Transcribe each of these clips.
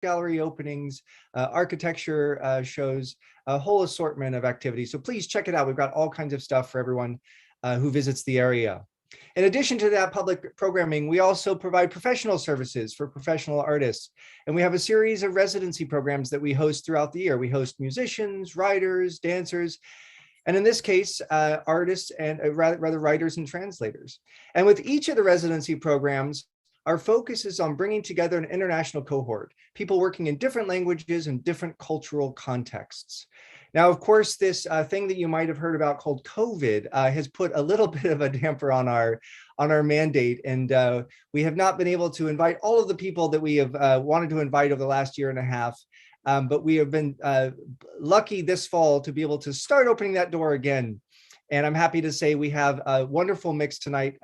gallery openings, architecture shows, a whole assortment of activities. So please check it out. We've got all kinds of stuff for everyone who visits the area. In addition to that public programming, we also provide professional services for professional artists. And we have a series of residency programs that we host throughout the year. We host musicians, writers, dancers, and in this case, artists and rather writers and translators. And with each of the residency programs, our focus is on bringing together an international cohort, people working in different languages and different cultural contexts. Now, of course, this thing that you might have heard about called COVID has put a little bit of a damper on our mandate, and we have not been able to invite all of the people that we have wanted to invite over the last year and a half. But we have been lucky this fall to be able to start opening that door again. And I'm happy to say we have a wonderful mix tonight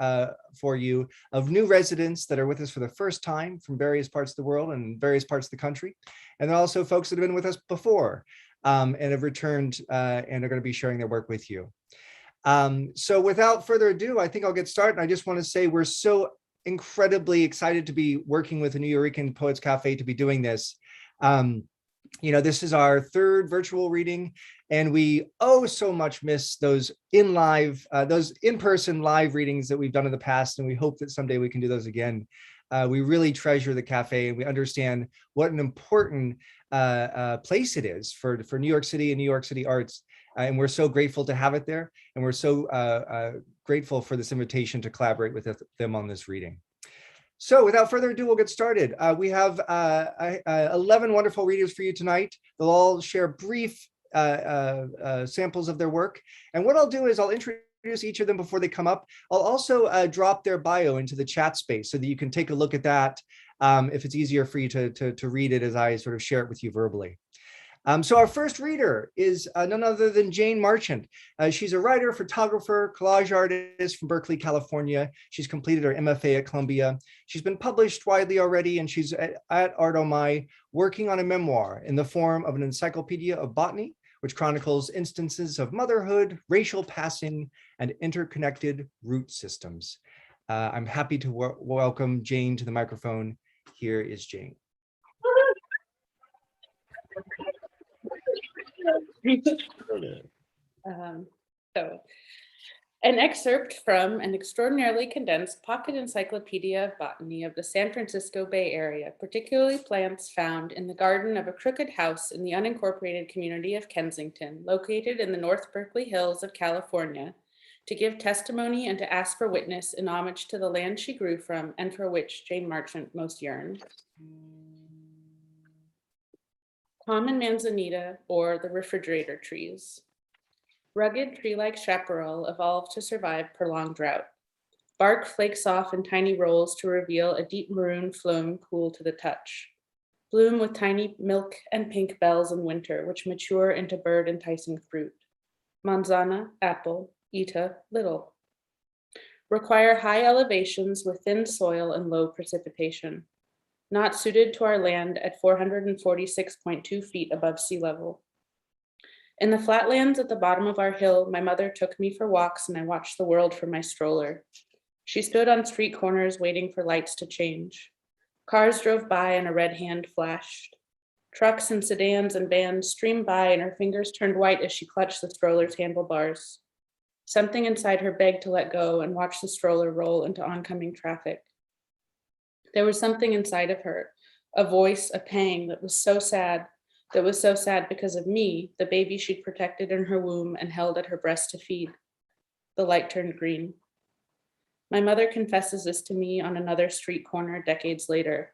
for you of new residents that are with us for the first time from various parts of the world and various parts of the country. And then also folks that have been with us before and have returned and are going to be sharing their work with you. So without further ado, I think I'll get started. I just want to say we're so incredibly excited to be working with the Nuyorican Poets Cafe to be doing this. You know, this is our third virtual reading, and we so much miss those in-person live readings that we've done in the past, and we hope that someday we can do those again. We really treasure the cafe, and we understand what an important place it is for New York City and New York City arts, and we're so grateful to have it there, and we're so grateful for this invitation to collaborate with them on this reading. So without further ado, we'll get started. We have 11 wonderful readers for you tonight. They'll all share brief samples of their work. And what I'll do is I'll introduce each of them before they come up. I'll also drop their bio into the chat space so that you can take a look at that if it's easier for you to read it as I sort of share it with you verbally. So our first reader is none other than Jane Marchand. She's a writer, photographer, collage artist from Berkeley, California. She's completed her MFA at Columbia. She's been published widely already, and she's at Art Omi working on a memoir in the form of an encyclopedia of botany, which chronicles instances of motherhood, racial passing, and interconnected root systems. I'm happy to welcome Jane to the microphone. Here is Jane. So, an excerpt from an extraordinarily condensed pocket encyclopedia of botany of the San Francisco Bay Area, particularly plants found in the garden of a crooked house in the unincorporated community of Kensington, located in the North Berkeley Hills of California, to give testimony and to ask for witness in homage to the land she grew from and for which Jane Marchand most yearned. Common manzanita, or the refrigerator trees. Rugged tree-like chaparral evolved to survive prolonged drought. Bark flakes off in tiny rolls to reveal a deep maroon phloem cool to the touch. Bloom with tiny milk and pink bells in winter, which mature into bird-enticing fruit. Manzana, apple, Eta, little. Require high elevations with thin soil and low precipitation. Not suited to our land at 446.2 feet above sea level. In the flatlands at the bottom of our hill, my mother took me for walks and I watched the world from my stroller. She stood on street corners waiting for lights to change. Cars drove by and a red hand flashed. Trucks and sedans and vans streamed by and her fingers turned white as she clutched the stroller's handlebars. Something inside her begged to let go and watch the stroller roll into oncoming traffic. There was something inside of her, a voice, a pang that was so sad because of me, the baby she'd protected in her womb and held at her breast to feed. The light turned green. My mother confesses this to me on another street corner decades later.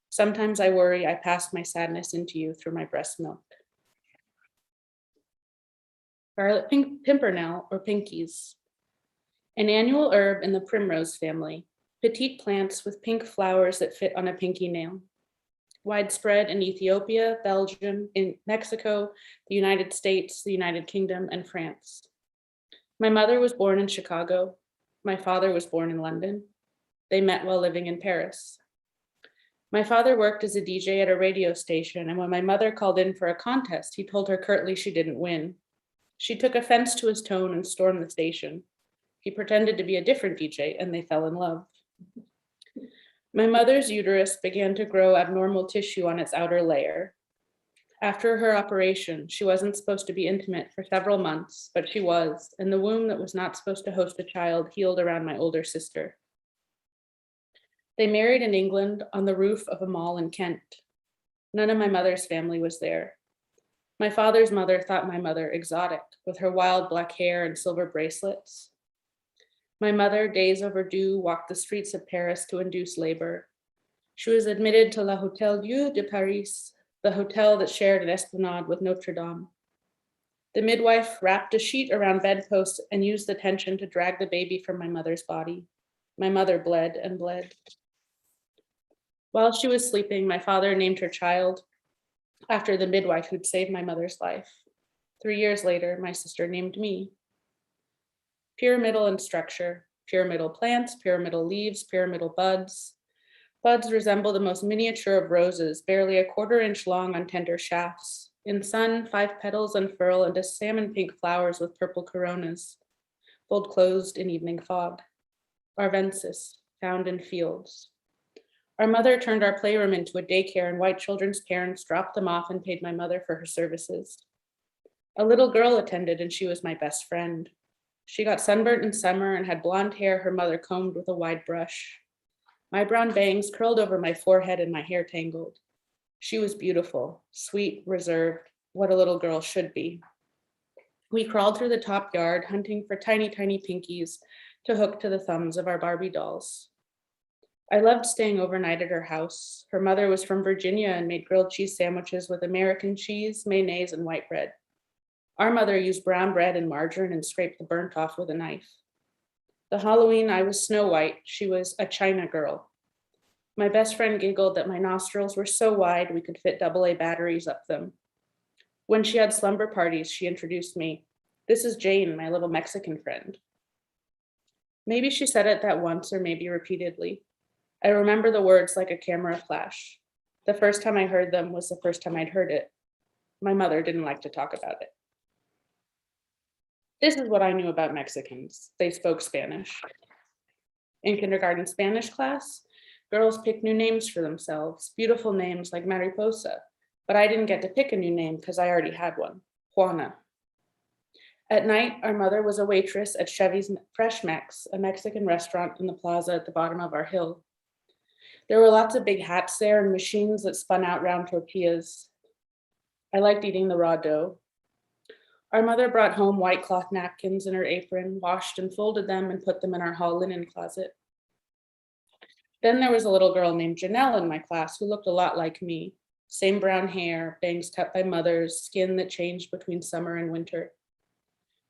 Sometimes I worry I passed my sadness into you through my breast milk. Scarlet pimpernel, or pinkies. An annual herb in the primrose family. Petite plants with pink flowers that fit on a pinky nail. Widespread in Ethiopia, Belgium, in Mexico, the United States, the United Kingdom, and France. My mother was born in Chicago. My father was born in London. They met while living in Paris. My father worked as a DJ at a radio station, and when my mother called in for a contest, he told her curtly she didn't win. She took offense to his tone and stormed the station. He pretended to be a different DJ, and they fell in love. My mother's uterus began to grow abnormal tissue on its outer layer. After her operation, she wasn't supposed to be intimate for several months, but she was, and the womb that was not supposed to host a child healed around my older sister. They married in England on the roof of a mall in Kent. None of my mother's family was there. My father's mother thought my mother exotic, with her wild black hair and silver bracelets. My mother, days overdue, walked the streets of Paris to induce labor. She was admitted to La Hôtel-Dieu de Paris, the hotel that shared an esplanade with Notre Dame. The midwife wrapped a sheet around bedposts and used the tension to drag the baby from my mother's body. My mother bled and bled. While she was sleeping, my father named her child after the midwife who'd saved my mother's life. 3 years later, my sister named me. Pyramidal in structure, pyramidal plants, pyramidal leaves, pyramidal buds. Buds resemble the most miniature of roses, barely a 1/4 inch long on tender shafts. In sun, 5 petals unfurl into salmon pink flowers with purple coronas, fold closed in evening fog. Arvensis, found in fields. Our mother turned our playroom into a daycare, and white children's parents dropped them off and paid my mother for her services. A little girl attended, and she was my best friend. She got sunburnt in summer and had blonde hair her mother combed with a wide brush. My brown bangs curled over my forehead and my hair tangled. She was beautiful, sweet, reserved, what a little girl should be. We crawled through the top yard, hunting for tiny, tiny pinkies to hook to the thumbs of our Barbie dolls. I loved staying overnight at her house. Her mother was from Virginia and made grilled cheese sandwiches with American cheese, mayonnaise, and white bread. Our mother used brown bread and margarine and scraped the burnt off with a knife. The Halloween, I was Snow White. She was a China girl. My best friend giggled that my nostrils were so wide we could fit AA batteries up them. When she had slumber parties, she introduced me. This is Jane, my little Mexican friend. Maybe she said it that once or maybe repeatedly. I remember the words like a camera flash. The first time I heard them was the first time I'd heard it. My mother didn't like to talk about it. This is what I knew about Mexicans. They spoke Spanish. In kindergarten Spanish class, girls picked new names for themselves, beautiful names like Mariposa, but I didn't get to pick a new name because I already had one, Juana. At night, our mother was a waitress at Chevy's Fresh Mex, a Mexican restaurant in the plaza at the bottom of our hill. There were lots of big hats there and machines that spun out round tortillas. I liked eating the raw dough. Our mother brought home white cloth napkins in her apron, washed and folded them and put them in our hall linen closet. Then there was a little girl named Janelle in my class who looked a lot like me. Same brown hair, bangs cut by mothers, skin that changed between summer and winter.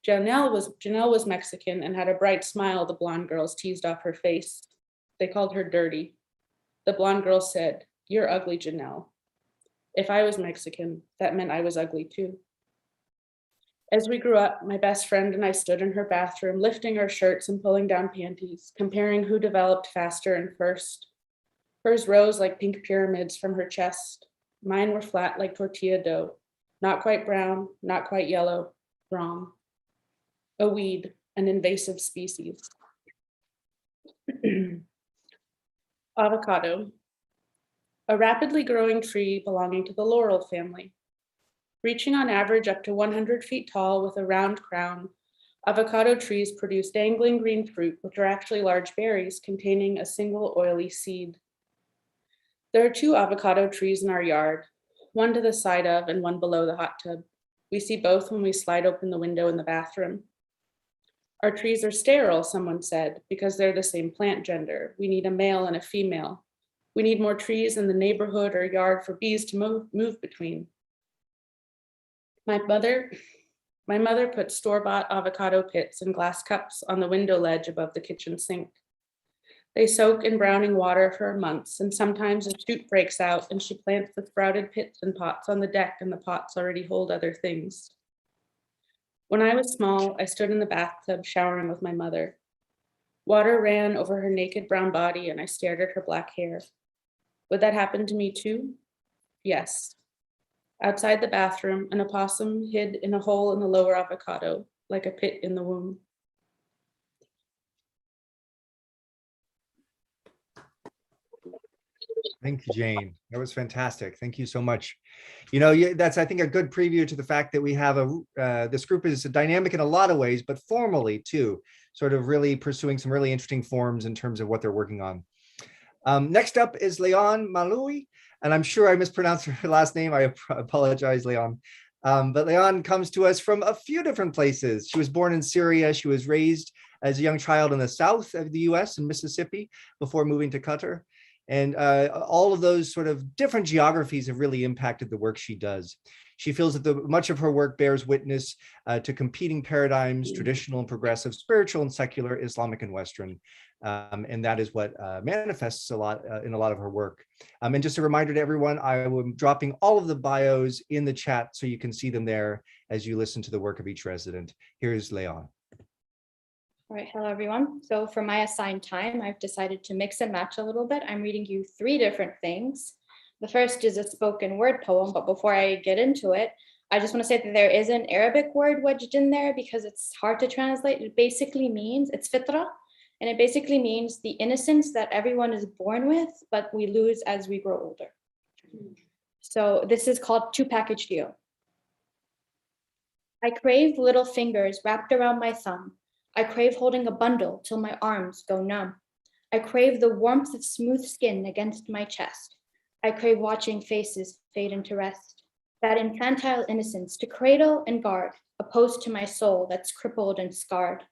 Janelle was Mexican and had a bright smile the blonde girls teased off her face. They called her dirty. The blonde girl said, "You're ugly, Janelle." If I was Mexican, that meant I was ugly too. As we grew up, my best friend and I stood in her bathroom, lifting our shirts and pulling down panties, comparing who developed faster and first. Hers rose like pink pyramids from her chest. Mine were flat like tortilla dough, not quite brown, not quite yellow, wrong. A weed, an invasive species. Avocado, a rapidly growing tree belonging to the laurel family. Reaching on average up to 100 feet tall with a round crown, avocado trees produce dangling green fruit, which are actually large berries containing a single oily seed. There are 2 avocado trees in our yard, one to the side of and one below the hot tub. We see both when we slide open the window in the bathroom. Our trees are sterile, someone said, because they're the same plant gender. We need a male and a female. We need more trees in the neighborhood or yard for bees to move between. My mother put store-bought avocado pits in glass cups on the window ledge above the kitchen sink. They soak in browning water for months, and sometimes a shoot breaks out and she plants the sprouted pits and pots on the deck, and the pots already hold other things. When I was small, I stood in the bathtub showering with my mother. Water ran over her naked brown body and I stared at her black hair. Would that happen to me too? Yes. Outside the bathroom, an opossum hid in a hole in the lower avocado, like a pit in the womb. Thank you, Jane. That was fantastic. Thank you so much. That's, I think, a good preview to the fact that we have this group is dynamic in a lot of ways, but formally too, sort of really pursuing some really interesting forms in terms of what they're working on. Next up is Leon Malui, and I'm sure I mispronounced her last name. I apologize, Leon. But Leon comes to us from a few different places. She was born in Syria. She was raised as a young child in the south of the US in Mississippi before moving to Qatar. And all of those sort of different geographies have really impacted the work she does. She feels that much of her work bears witness to competing paradigms, traditional and progressive, spiritual and secular, Islamic and Western. And that is what manifests a lot in a lot of her work. And just a reminder to everyone, I am dropping all of the bios in the chat so you can see them there as you listen to the work of each resident. Here's Leon. All right, hello everyone. So for my assigned time, I've decided to mix and match a little bit. I'm reading you 3 different things. The first is a spoken word poem, but before I get into it, I just want to say that there is an Arabic word wedged in there because it's hard to translate. It basically means, it's fitra, and it basically means the innocence that everyone is born with, but we lose as we grow older. So this is called 2-package deal. I crave little fingers wrapped around my thumb. I crave holding a bundle till my arms go numb. I crave the warmth of smooth skin against my chest. I crave watching faces fade into rest. That infantile innocence to cradle and guard, opposed to my soul that's crippled and scarred.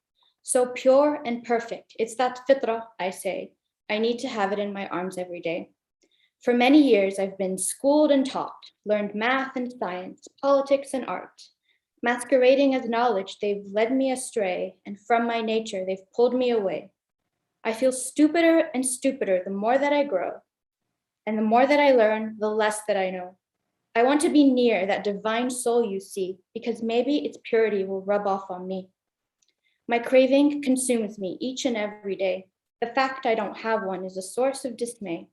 So pure and perfect, it's that fitra, I say. I need to have it in my arms every day. For many years, I've been schooled and taught, learned math and science, politics and art. Masquerading as knowledge, they've led me astray, and from my nature, they've pulled me away. I feel stupider and stupider the more that I grow, and the more that I learn, the less that I know. I want to be near that divine soul you see, because maybe its purity will rub off on me. My craving consumes me each and every day. The fact I don't have one is a source of dismay.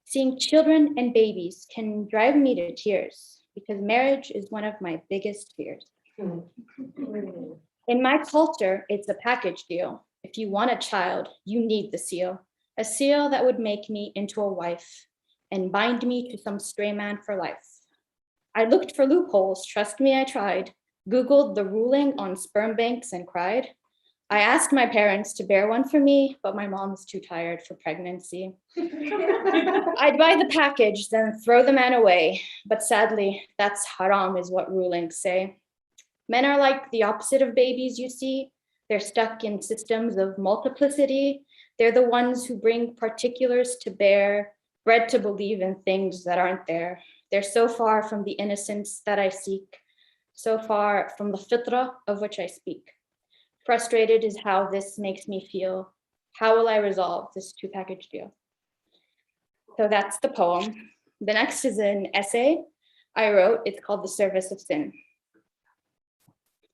Seeing children and babies can drive me to tears, because marriage is one of my biggest fears. In my culture, it's a package deal. If you want a child, you need the seal, a seal that would make me into a wife and bind me to some stray man for life. I looked for loopholes, trust me, I tried, Googled the ruling on sperm banks and cried. I asked my parents to bear one for me, but my mom's too tired for pregnancy. I'd buy the package, then throw the man away. But sadly, that's haram is what rulings say. Men are like the opposite of babies, you see. They're stuck in systems of multiplicity. They're the ones who bring particulars to bear, bred to believe in things that aren't there. They're so far from the innocence that I seek, so far from the fitra of which I speak. Frustrated is how this makes me feel. How will I resolve this 2-package deal? So that's the poem. The next is an essay I wrote. It's called The Service of Sin.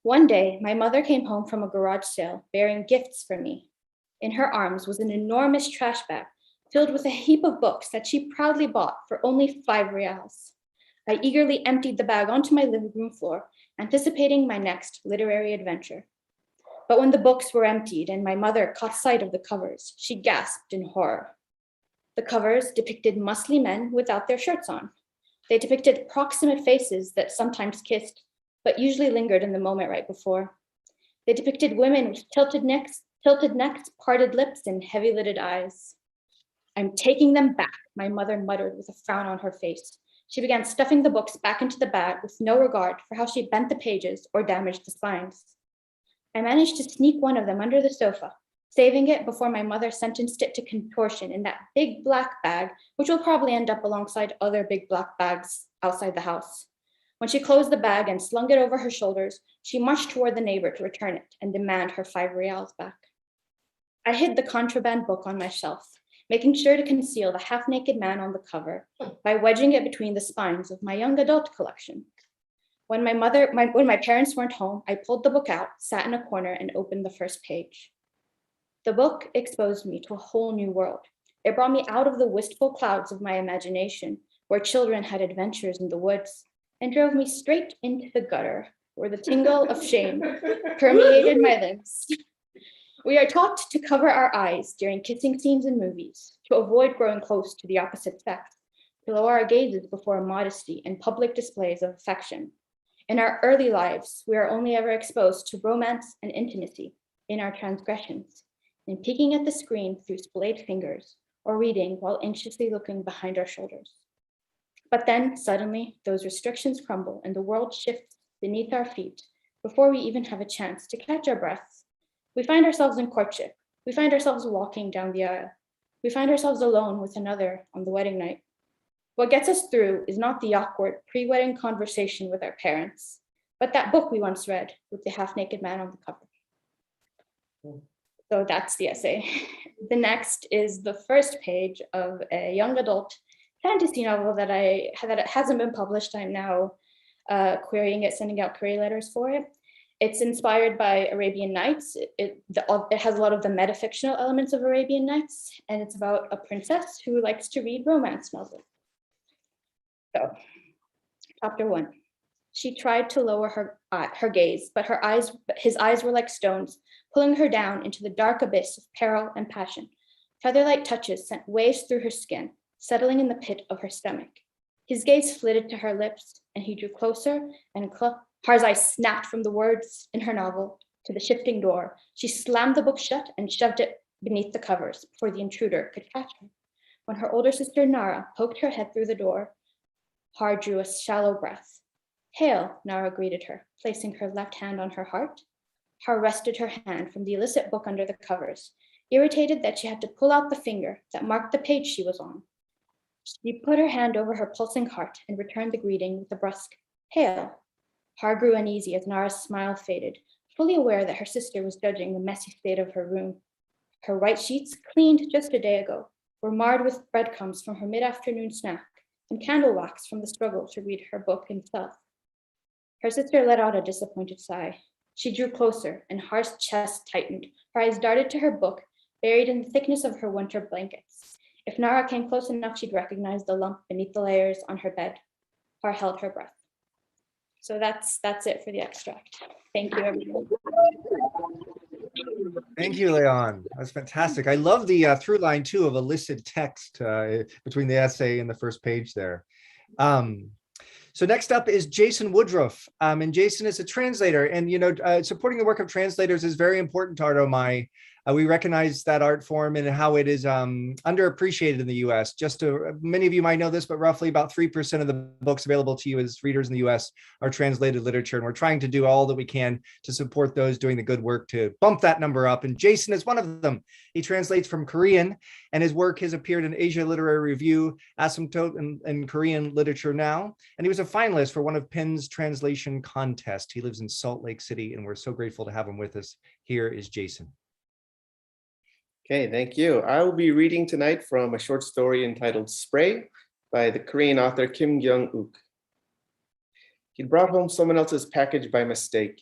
One day, my mother came home from a garage sale bearing gifts for me. In her arms was an enormous trash bag filled with a heap of books that she proudly bought for only 5 reals. I eagerly emptied the bag onto my living room floor, anticipating my next literary adventure. But when the books were emptied and my mother caught sight of the covers, she gasped in horror. The covers depicted muscly men without their shirts on. They depicted proximate faces that sometimes kissed, but usually lingered in the moment right before. They depicted women with tilted necks, parted lips, and heavy-lidded eyes. I'm taking them back, my mother muttered with a frown on her face. She began stuffing the books back into the bag with no regard for how she bent the pages or damaged the spines. I managed to sneak one of them under the sofa, saving it before my mother sentenced it to contortion in that big black bag, which will probably end up alongside other big black bags outside the house. When she closed the bag and slung it over her shoulders, she marched toward the neighbor to return it and demand her 5 reals back. I hid the contraband book on my shelf, making sure to conceal the half-naked man on the cover by wedging it between the spines of my young adult collection. When my parents weren't home, I pulled the book out, sat in a corner, and opened the first page. The book exposed me to a whole new world. It brought me out of the wistful clouds of my imagination, where children had adventures in the woods, and drove me straight into the gutter, where the tingle of shame permeated my limbs. We are taught to cover our eyes during kissing scenes in movies, to avoid growing close to the opposite sex, to lower our gazes before modesty and public displays of affection. In our early lives, we are only ever exposed to romance and intimacy in our transgressions, in peeking at the screen through splayed fingers, or reading while anxiously looking behind our shoulders. But then, suddenly, those restrictions crumble and the world shifts beneath our feet before we even have a chance to catch our breaths. We find ourselves in courtship. We find ourselves walking down the aisle. We find ourselves alone with another on the wedding night. What gets us through is not the awkward pre-wedding conversation with our parents, but that book we once read with the half-naked man on the cover. So that's the essay. The next is the first page of a young adult fantasy novel that it hasn't been published. I'm now querying it, sending out query letters for it. It's inspired by Arabian Nights. It has a lot of the metafictional elements of Arabian Nights, and it's about a princess who likes to read romance novels. So, chapter 1. She tried to lower her gaze, but his eyes were like stones, pulling her down into the dark abyss of peril and passion. Feather-like touches sent waves through her skin, settling in the pit of her stomach. His gaze flitted to her lips, and he drew closer, and Har's eyes snapped from the words in her novel to the shifting door. She slammed the book shut and shoved it beneath the covers before the intruder could catch her. When her older sister Nara poked her head through the door, Har drew a shallow breath. "Hail," Nara greeted her, placing her left hand on her heart. Har wrested her hand from the illicit book under the covers, irritated that she had to pull out the finger that marked the page she was on. She put her hand over her pulsing heart and returned the greeting with a brusque, "Hail." Har grew uneasy as Nara's smile faded, fully aware that her sister was judging the messy state of her room. Her white sheets, cleaned just a day ago, were marred with breadcrumbs from her mid-afternoon snack and candle wax from the struggle to read her book in stealth. Her sister let out a disappointed sigh. She drew closer, and Har's chest tightened. Her eyes darted to her book, buried in the thickness of her winter blankets. If Nara came close enough, she'd recognize the lump beneath the layers on her bed. Har held her breath. So that's it for the extract. Thank you, everyone. Thank you, Leon. That's fantastic. I love the through line too of illicit text between the essay and the first page there. So next up is Jason Woodruff, and Jason is a translator, and supporting the work of translators is very important to Art Omi. We recognize that art form and how it is underappreciated in the U.S. Many of you might know this, but roughly about 3% of the books available to you as readers in the U.S. are translated literature, and we're trying to do all that we can to support those doing the good work to bump that number up. And Jason is one of them. He translates from Korean, and his work has appeared in Asia Literary Review, Asymptote, and Korean Literature Now. And he was a finalist for one of PEN's translation contest. He lives in Salt Lake City, and we're so grateful to have him with us. Here is Jason. Okay, thank you. I will be reading tonight from a short story entitled Spray by the Korean author Kim Kyung-uk. He'd brought home someone else's package by mistake.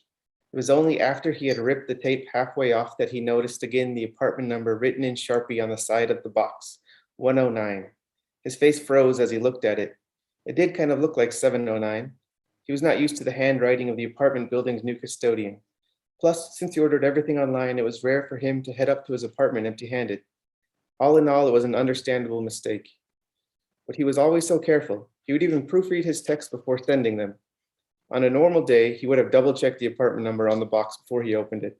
It was only after he had ripped the tape halfway off that he noticed again the apartment number written in Sharpie on the side of the box, 109. His face froze as he looked at it. It did kind of look like 709. He was not used to the handwriting of the apartment building's new custodian. Plus, since he ordered everything online, it was rare for him to head up to his apartment empty-handed. All in all, it was an understandable mistake. But he was always so careful. He would even proofread his texts before sending them. On a normal day, he would have double-checked the apartment number on the box before he opened it.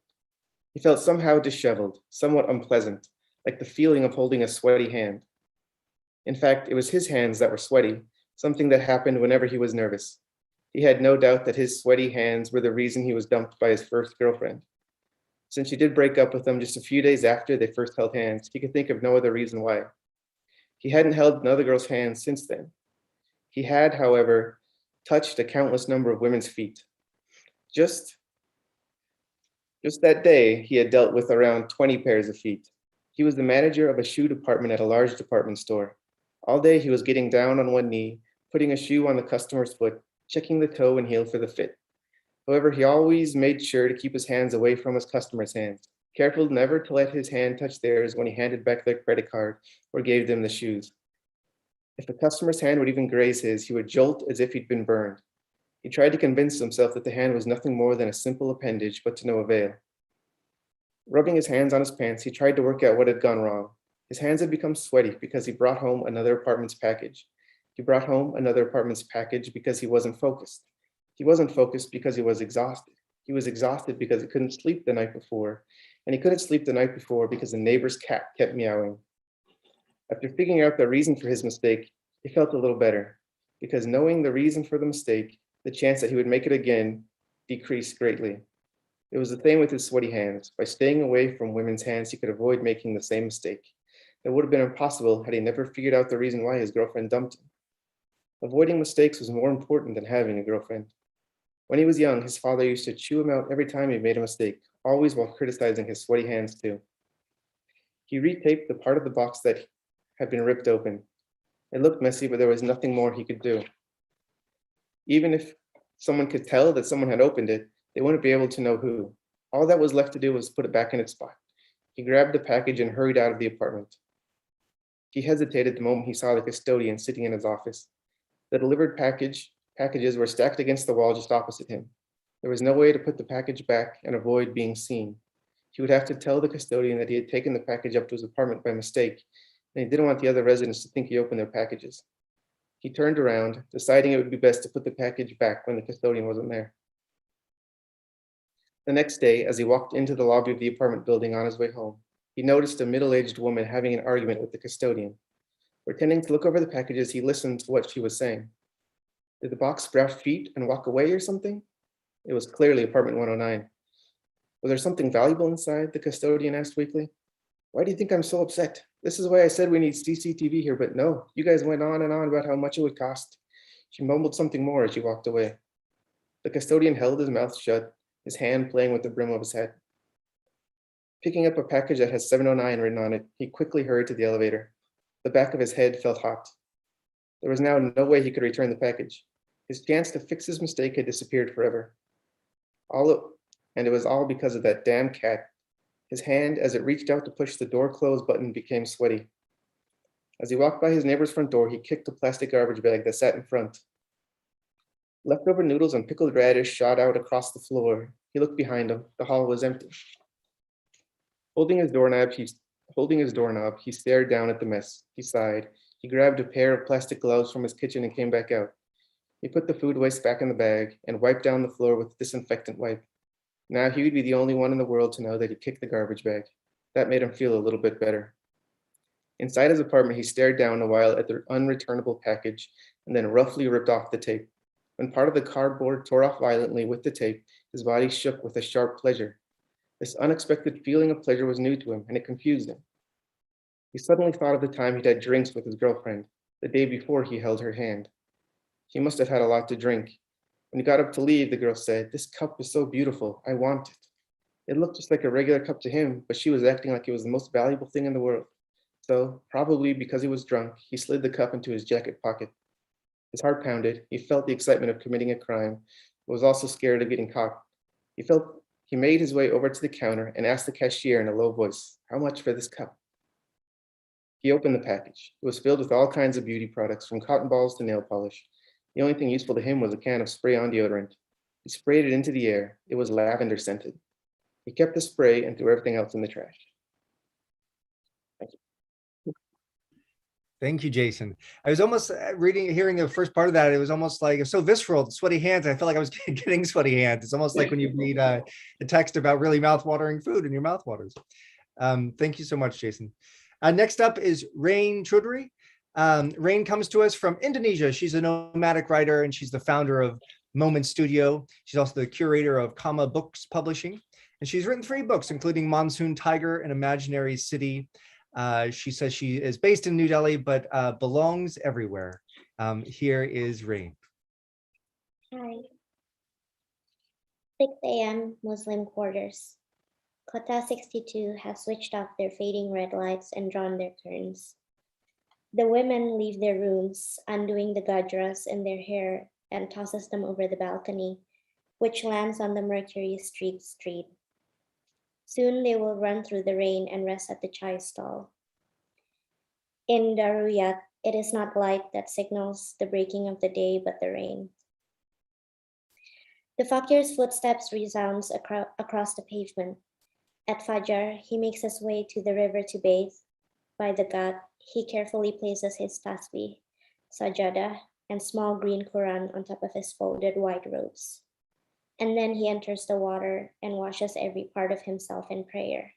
He felt somehow disheveled, somewhat unpleasant, like the feeling of holding a sweaty hand. In fact, it was his hands that were sweaty, something that happened whenever he was nervous. He had no doubt that his sweaty hands were the reason he was dumped by his first girlfriend. Since she did break up with him just a few days after they first held hands, he could think of no other reason why. He hadn't held another girl's hand since then. He had, however, touched a countless number of women's feet. Just that day, he had dealt with around 20 pairs of feet. He was the manager of a shoe department at a large department store. All day, he was getting down on one knee, putting a shoe on the customer's foot, checking the toe and heel for the fit. However, he always made sure to keep his hands away from his customers' hands, careful never to let his hand touch theirs when he handed back their credit card or gave them the shoes. If a customer's hand would even graze his, he would jolt as if he'd been burned. He tried to convince himself that the hand was nothing more than a simple appendage, but to no avail. Rubbing his hands on his pants, he tried to work out what had gone wrong. His hands had become sweaty because he brought home another apartment's package. He brought home another apartment's package because he wasn't focused. He wasn't focused because he was exhausted. He was exhausted because he couldn't sleep the night before. And he couldn't sleep the night before because the neighbor's cat kept meowing. After figuring out the reason for his mistake, he felt a little better, because knowing the reason for the mistake, the chance that he would make it again decreased greatly. It was the same with his sweaty hands. By staying away from women's hands, he could avoid making the same mistake. It would have been impossible had he never figured out the reason why his girlfriend dumped him. Avoiding mistakes was more important than having a girlfriend. When he was young, his father used to chew him out every time he made a mistake, always while criticizing his sweaty hands too. He retaped the part of the box that had been ripped open. It looked messy, but there was nothing more he could do. Even if someone could tell that someone had opened it, they wouldn't be able to know who. All that was left to do was put it back in its spot. He grabbed the package and hurried out of the apartment. He hesitated the moment he saw the custodian sitting in his office. The delivered packages were stacked against the wall just opposite him. There was no way to put the package back and avoid being seen. He would have to tell the custodian that he had taken the package up to his apartment by mistake, and he didn't want the other residents to think he opened their packages. He turned around, deciding it would be best to put the package back when the custodian wasn't there. The next day, as he walked into the lobby of the apartment building on his way home, he noticed a middle-aged woman having an argument with the custodian. Pretending to look over the packages, he listened to what she was saying. Did the box sprout feet and walk away or something? It was clearly apartment 109. Was there something valuable inside? The custodian asked weakly. Why do you think I'm so upset? This is why I said we need CCTV here, but no, you guys went on and on about how much it would cost. She mumbled something more as she walked away. The custodian held his mouth shut, his hand playing with the brim of his hat. Picking up a package that has 709 written on it, he quickly hurried to the elevator. The back of his head felt hot. There was now no way he could return the package. His chance to fix his mistake had disappeared forever. And it was all because of that damn cat. His hand, as it reached out to push the door close button, became sweaty. As he walked by his neighbor's front door, he kicked a plastic garbage bag that sat in front. Leftover noodles and pickled radish shot out across the floor. He looked behind him. The hall was empty. Holding his doorknob, he stared down at the mess. He sighed. He grabbed a pair of plastic gloves from his kitchen and came back out. He put the food waste back in the bag and wiped down the floor with a disinfectant wipe. Now he would be the only one in the world to know that he kicked the garbage bag. That made him feel a little bit better. Inside his apartment, he stared down a while at the unreturnable package and then roughly ripped off the tape. When part of the cardboard tore off violently with the tape, his body shook with a sharp pleasure. This unexpected feeling of pleasure was new to him, and it confused him. He suddenly thought of the time he'd had drinks with his girlfriend, the day before he held her hand. He must have had a lot to drink. When he got up to leave, the girl said, "This cup is so beautiful, I want it." It looked just like a regular cup to him, but she was acting like it was the most valuable thing in the world. So, probably because he was drunk, he slid the cup into his jacket pocket. His heart pounded. He felt the excitement of committing a crime, but was also scared of getting caught. He made his way over to the counter and asked the cashier in a low voice, "How much for this cup?" He opened the package. It was filled with all kinds of beauty products, from cotton balls to nail polish. The only thing useful to him was a can of spray-on deodorant. He sprayed it into the air. It was lavender scented. He kept the spray and threw everything else in the trash. Thank you. Thank you, Jason. I was almost hearing the first part of that. It was almost like, it was so visceral, sweaty hands. I felt like I was getting sweaty hands. It's almost like when you read a text about really mouth-watering food and your mouth waters. Thank you so much, Jason. Next up is Rain Chudri. Rain comes to us from Indonesia. She's a nomadic writer and she's the founder of Moment Studio. She's also the curator of Kama Books Publishing. And she's written 3 books, including Monsoon Tiger and Imaginary City. She says she is based in New Delhi, but belongs everywhere. Here is Rain. Hi. 6 a.m. Muslim quarters. Kota 62 have switched off their fading red lights and drawn their curtains. The women leave their rooms, undoing the gajras in their hair and tosses them over the balcony, which lands on the mercury-streaked street. Soon they will run through the rain and rest at the chai stall. In Daruyat, it is not light that signals the breaking of the day, but the rain. The fakir's footsteps resounds across the pavement, At Fajr, he makes his way to the river to bathe. By the ghat, he carefully places his tasbih, sajada, and small green Quran on top of his folded white robes. And then he enters the water and washes every part of himself in prayer.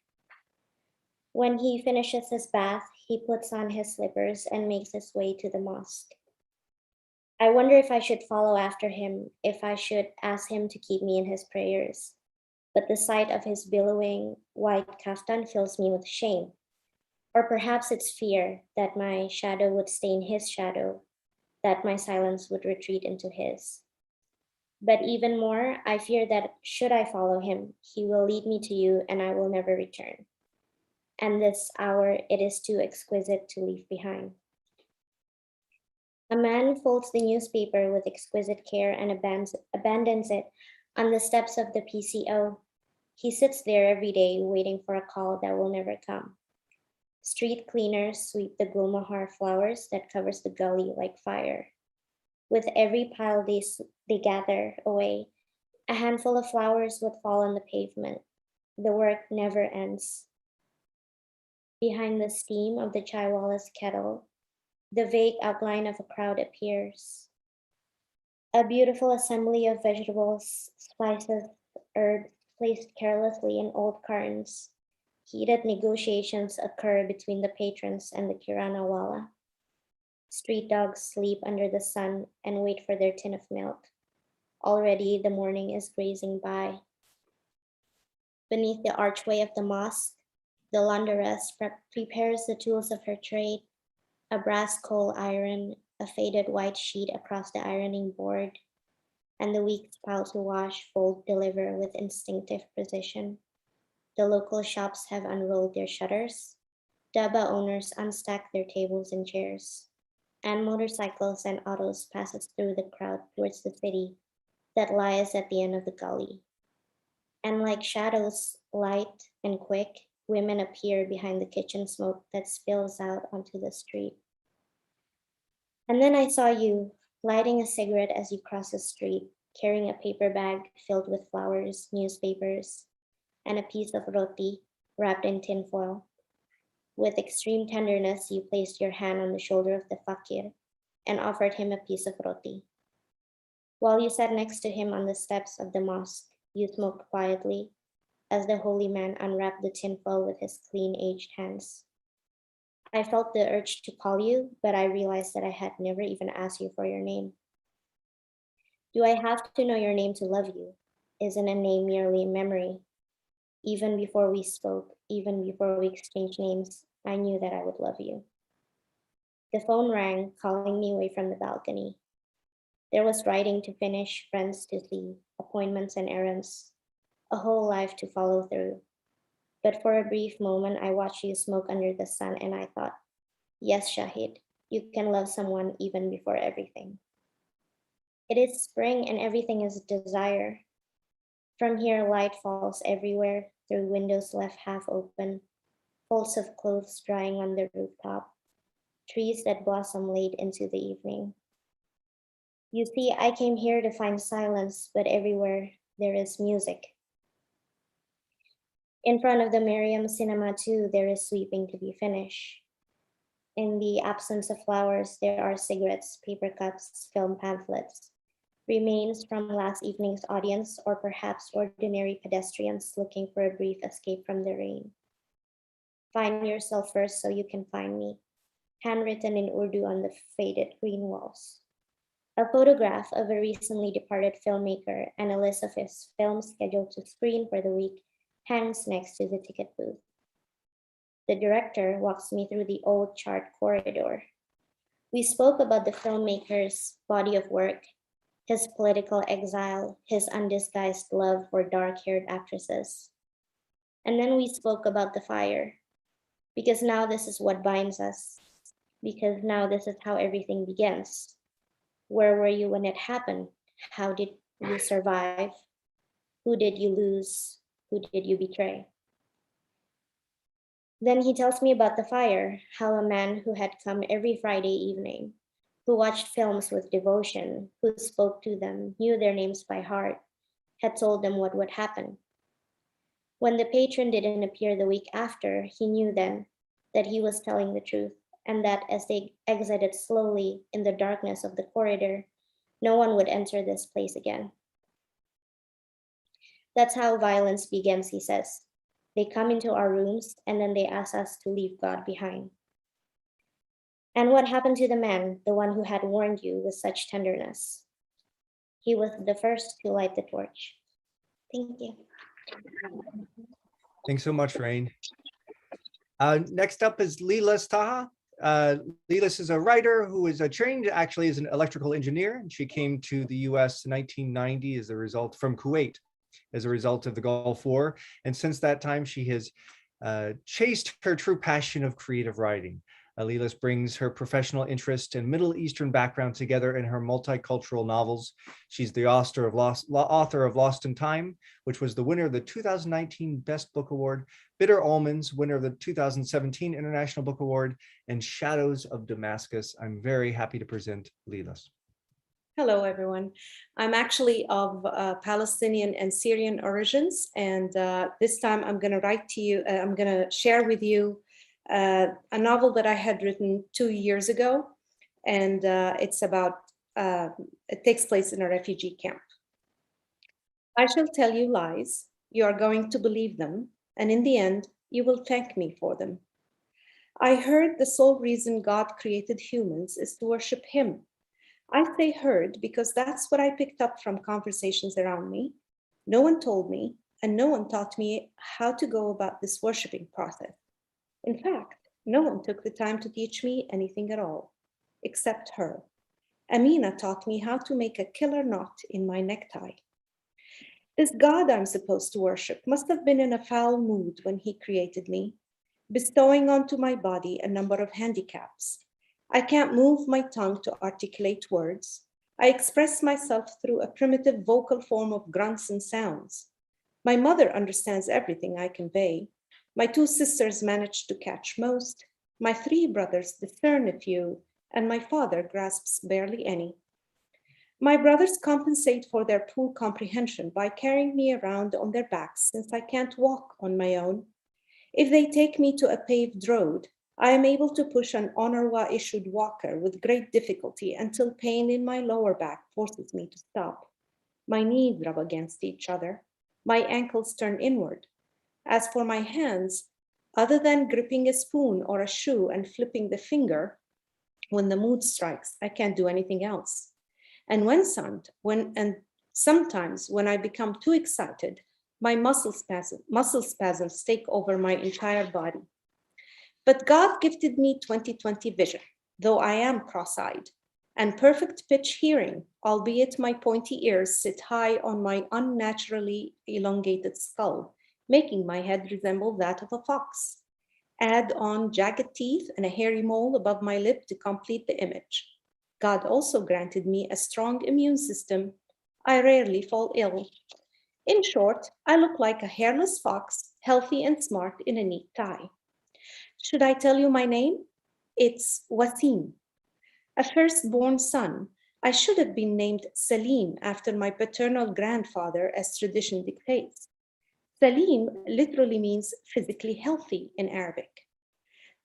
When he finishes his bath, he puts on his slippers and makes his way to the mosque. I wonder if I should follow after him, if I should ask him to keep me in his prayers. But the sight of his billowing white kaftan fills me with shame. Or perhaps it's fear that my shadow would stain his shadow, that my silence would retreat into his. But even more, I fear that should I follow him, he will lead me to you and I will never return. And this hour, it is too exquisite to leave behind. A man folds the newspaper with exquisite care and abandons it on the steps of the PCO. He sits there every day waiting for a call that will never come. Street cleaners sweep the gulmohar flowers that covers the gully like fire. With every pile they gather away, a handful of flowers would fall on the pavement. The work never ends. Behind the steam of the chaiwala's kettle, the vague outline of a crowd appears. A beautiful assembly of vegetables, spices, herbs placed carelessly in old cartons. Heated negotiations occur between the patrons and the kirana wala. Street dogs sleep under the sun and wait for their tin of milk. Already the morning is grazing by. Beneath the archway of the mosque, the launderess prepares the tools of her trade, a brass coal iron, a faded white sheet across the ironing board, and the week's pile to wash, fold, deliver with instinctive precision. The local shops have unrolled their shutters. Daba owners unstack their tables and chairs, and motorcycles and autos passes through the crowd towards the city that lies at the end of the gully. And like shadows, light and quick, women appear behind the kitchen smoke that spills out onto the street. And then I saw you lighting a cigarette as you cross the street, carrying a paper bag filled with flowers, newspapers, and a piece of roti wrapped in tinfoil. With extreme tenderness, you placed your hand on the shoulder of the fakir and offered him a piece of roti. While you sat next to him on the steps of the mosque, you smoked quietly as the holy man unwrapped the tinfoil with his clean, aged hands. I felt the urge to call you, but I realized that I had never even asked you for your name. Do I have to know your name to love you? Isn't a name merely a memory? Even before we spoke, even before we exchanged names, I knew that I would love you. The phone rang, calling me away from the balcony. There was writing to finish, friends to see, appointments and errands, a whole life to follow through. But for a brief moment, I watched you smoke under the sun and I thought, yes, Shahid, you can love someone even before everything. It is spring and everything is desire. From here, light falls everywhere through windows left half open, folds of clothes drying on the rooftop, trees that blossom late into the evening. You see, I came here to find silence, but everywhere there is music. In front of the Miriam cinema too, there is sweeping to be finished. In the absence of flowers, there are cigarettes, paper cuts, film pamphlets, remains from last evening's audience, or perhaps ordinary pedestrians looking for a brief escape from the rain. Find yourself first so you can find me, handwritten in Urdu on the faded green walls. A photograph of a recently departed filmmaker and a list of his films scheduled to screen for the week hangs next to the ticket booth. The director walks me through the old chart corridor. We spoke about the filmmaker's body of work, his political exile, his undisguised love for dark-haired actresses. And then we spoke about the fire, because now this is what binds us, because now this is how everything begins. Where were you when it happened? How did you survive? Who did you lose? Who did you betray? Then he tells me about the fire, how a man who had come every Friday evening, who watched films with devotion, who spoke to them, knew their names by heart, had told them what would happen. When the patron didn't appear the week after, he knew then that he was telling the truth, and that as they exited slowly in the darkness of the corridor, no one would enter this place again. That's how violence begins, he says. They come into our rooms and then they ask us to leave God behind. And what happened to the man, the one who had warned you with such tenderness? He was the first to light the torch. Thank you. Thanks so much, Rain. Next up is Lilas Taha. Lilas is a writer who is trained actually as an electrical engineer. She came to the US in 1990 as a result from Kuwait as a result of the Gulf War. And since that time, she has chased her true passion of creative writing. Lilas brings her professional interest and Middle Eastern background together in her multicultural novels. She's the author of Lost in Time, which was the winner of the 2019 Best Book Award, Bitter Almonds, winner of the 2017 International Book Award, and Shadows of Damascus. I'm very happy to present Lilas. Hello, everyone. I'm actually of Palestinian and Syrian origins, and this time I'm going to write to you, I'm going to share with you a novel that I had written 2 years ago, and it's about, it takes place in a refugee camp. I shall tell you lies, you are going to believe them, and in the end, you will thank me for them. I heard the sole reason God created humans is to worship Him. I say heard because that's what I picked up from conversations around me. No one told me, and no one taught me how to go about this worshiping process. In fact, no one took the time to teach me anything at all, except her. Amina taught me how to make a killer knot in my necktie. This God I'm supposed to worship must have been in a foul mood when he created me, bestowing onto my body a number of handicaps. I can't move my tongue to articulate words. I express myself through a primitive vocal form of grunts and sounds. My mother understands everything I convey. My 2 sisters manage to catch most. My 3 brothers discern a few, and my father grasps barely any. My brothers compensate for their poor comprehension by carrying me around on their backs since I can't walk on my own. If they take me to a paved road, I am able to push an UNRWA-issued walker with great difficulty until pain in my lower back forces me to stop. My knees rub against each other. My ankles turn inward. As for my hands, other than gripping a spoon or a shoe and flipping the finger, when the mood strikes, I can't do anything else. And sometimes when I become too excited, my muscle spasms take over my entire body. But God gifted me 20/20 vision, though I am cross-eyed, and perfect pitch hearing, albeit my pointy ears sit high on my unnaturally elongated skull, making my head resemble that of a fox. Add on jagged teeth and a hairy mole above my lip to complete the image. God also granted me a strong immune system. I rarely fall ill. In short, I look like a hairless fox, healthy and smart in a neat tie. Should I tell you my name? It's Wasim. A firstborn son, I should have been named Salim after my paternal grandfather, as tradition dictates. Salim literally means physically healthy in Arabic.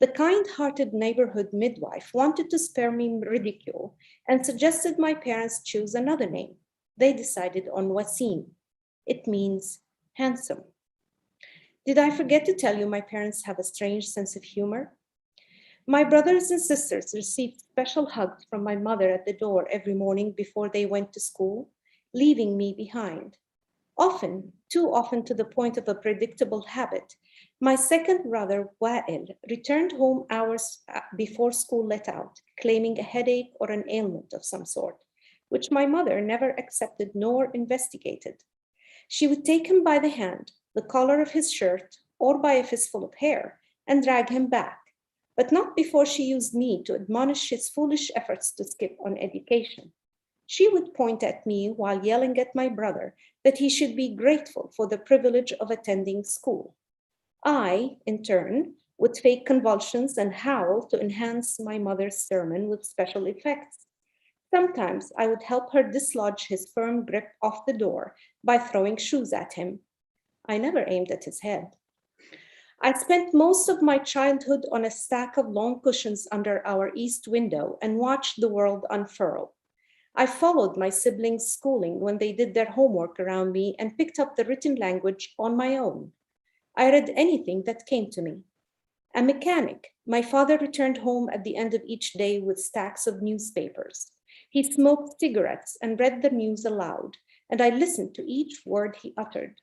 The kind-hearted neighborhood midwife wanted to spare me ridicule and suggested my parents choose another name. They decided on Wasim. It means handsome. Did I forget to tell you my parents have a strange sense of humor? My brothers and sisters received special hugs from my mother at the door every morning before they went to school, leaving me behind. Often, too often to the point of a predictable habit, my second brother, Wa'il, returned home hours before school let out, claiming a headache or an ailment of some sort, which my mother never accepted nor investigated. She would take him by the hand, the collar of his shirt, or by a fistful of hair, and drag him back, but not before she used me to admonish his foolish efforts to skip on education. She would point at me while yelling at my brother that he should be grateful for the privilege of attending school. I, in turn, would fake convulsions and howl to enhance my mother's sermon with special effects. Sometimes I would help her dislodge his firm grip off the door by throwing shoes at him. I never aimed at his head. I spent most of my childhood on a stack of long cushions under our east window and watched the world unfurl. I followed my siblings' schooling when they did their homework around me and picked up the written language on my own. I read anything that came to me. A mechanic, my father returned home at the end of each day with stacks of newspapers. He smoked cigarettes and read the news aloud, and I listened to each word he uttered.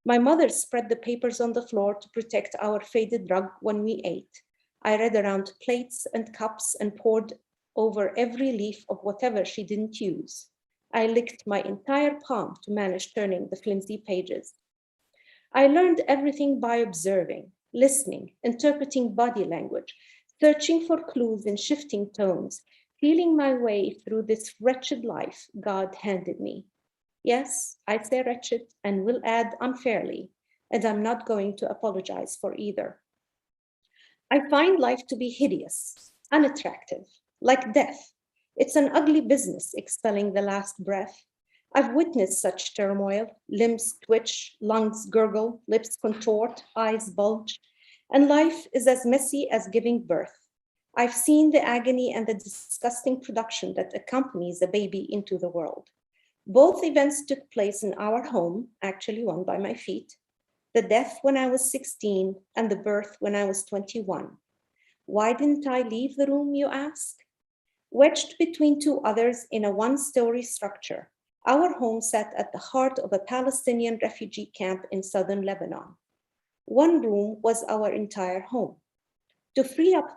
My mother spread the papers on the floor to protect our faded rug when we ate. I read around plates and cups and poured over every leaf of whatever she didn't use. I licked my entire palm to manage turning the flimsy pages. I learned everything by observing, listening, interpreting body language, searching for clues in shifting tones, feeling my way through this wretched life God handed me. Yes, I say wretched and will add unfairly, and I'm not going to apologize for either. I find life to be hideous, unattractive, like death. It's an ugly business expelling the last breath. I've witnessed such turmoil, limbs twitch, lungs gurgle, lips contort, eyes bulge, and life is as messy as giving birth. I've seen the agony and the disgusting production that accompanies a baby into the world. Both events took place in our home, actually one by my feet, the death when I was 16 and the birth when I was 21. Why didn't I leave the room, you ask? Wedged between two others in a one-story structure, our home sat at the heart of a Palestinian refugee camp in southern Lebanon. One room was our entire home. To free up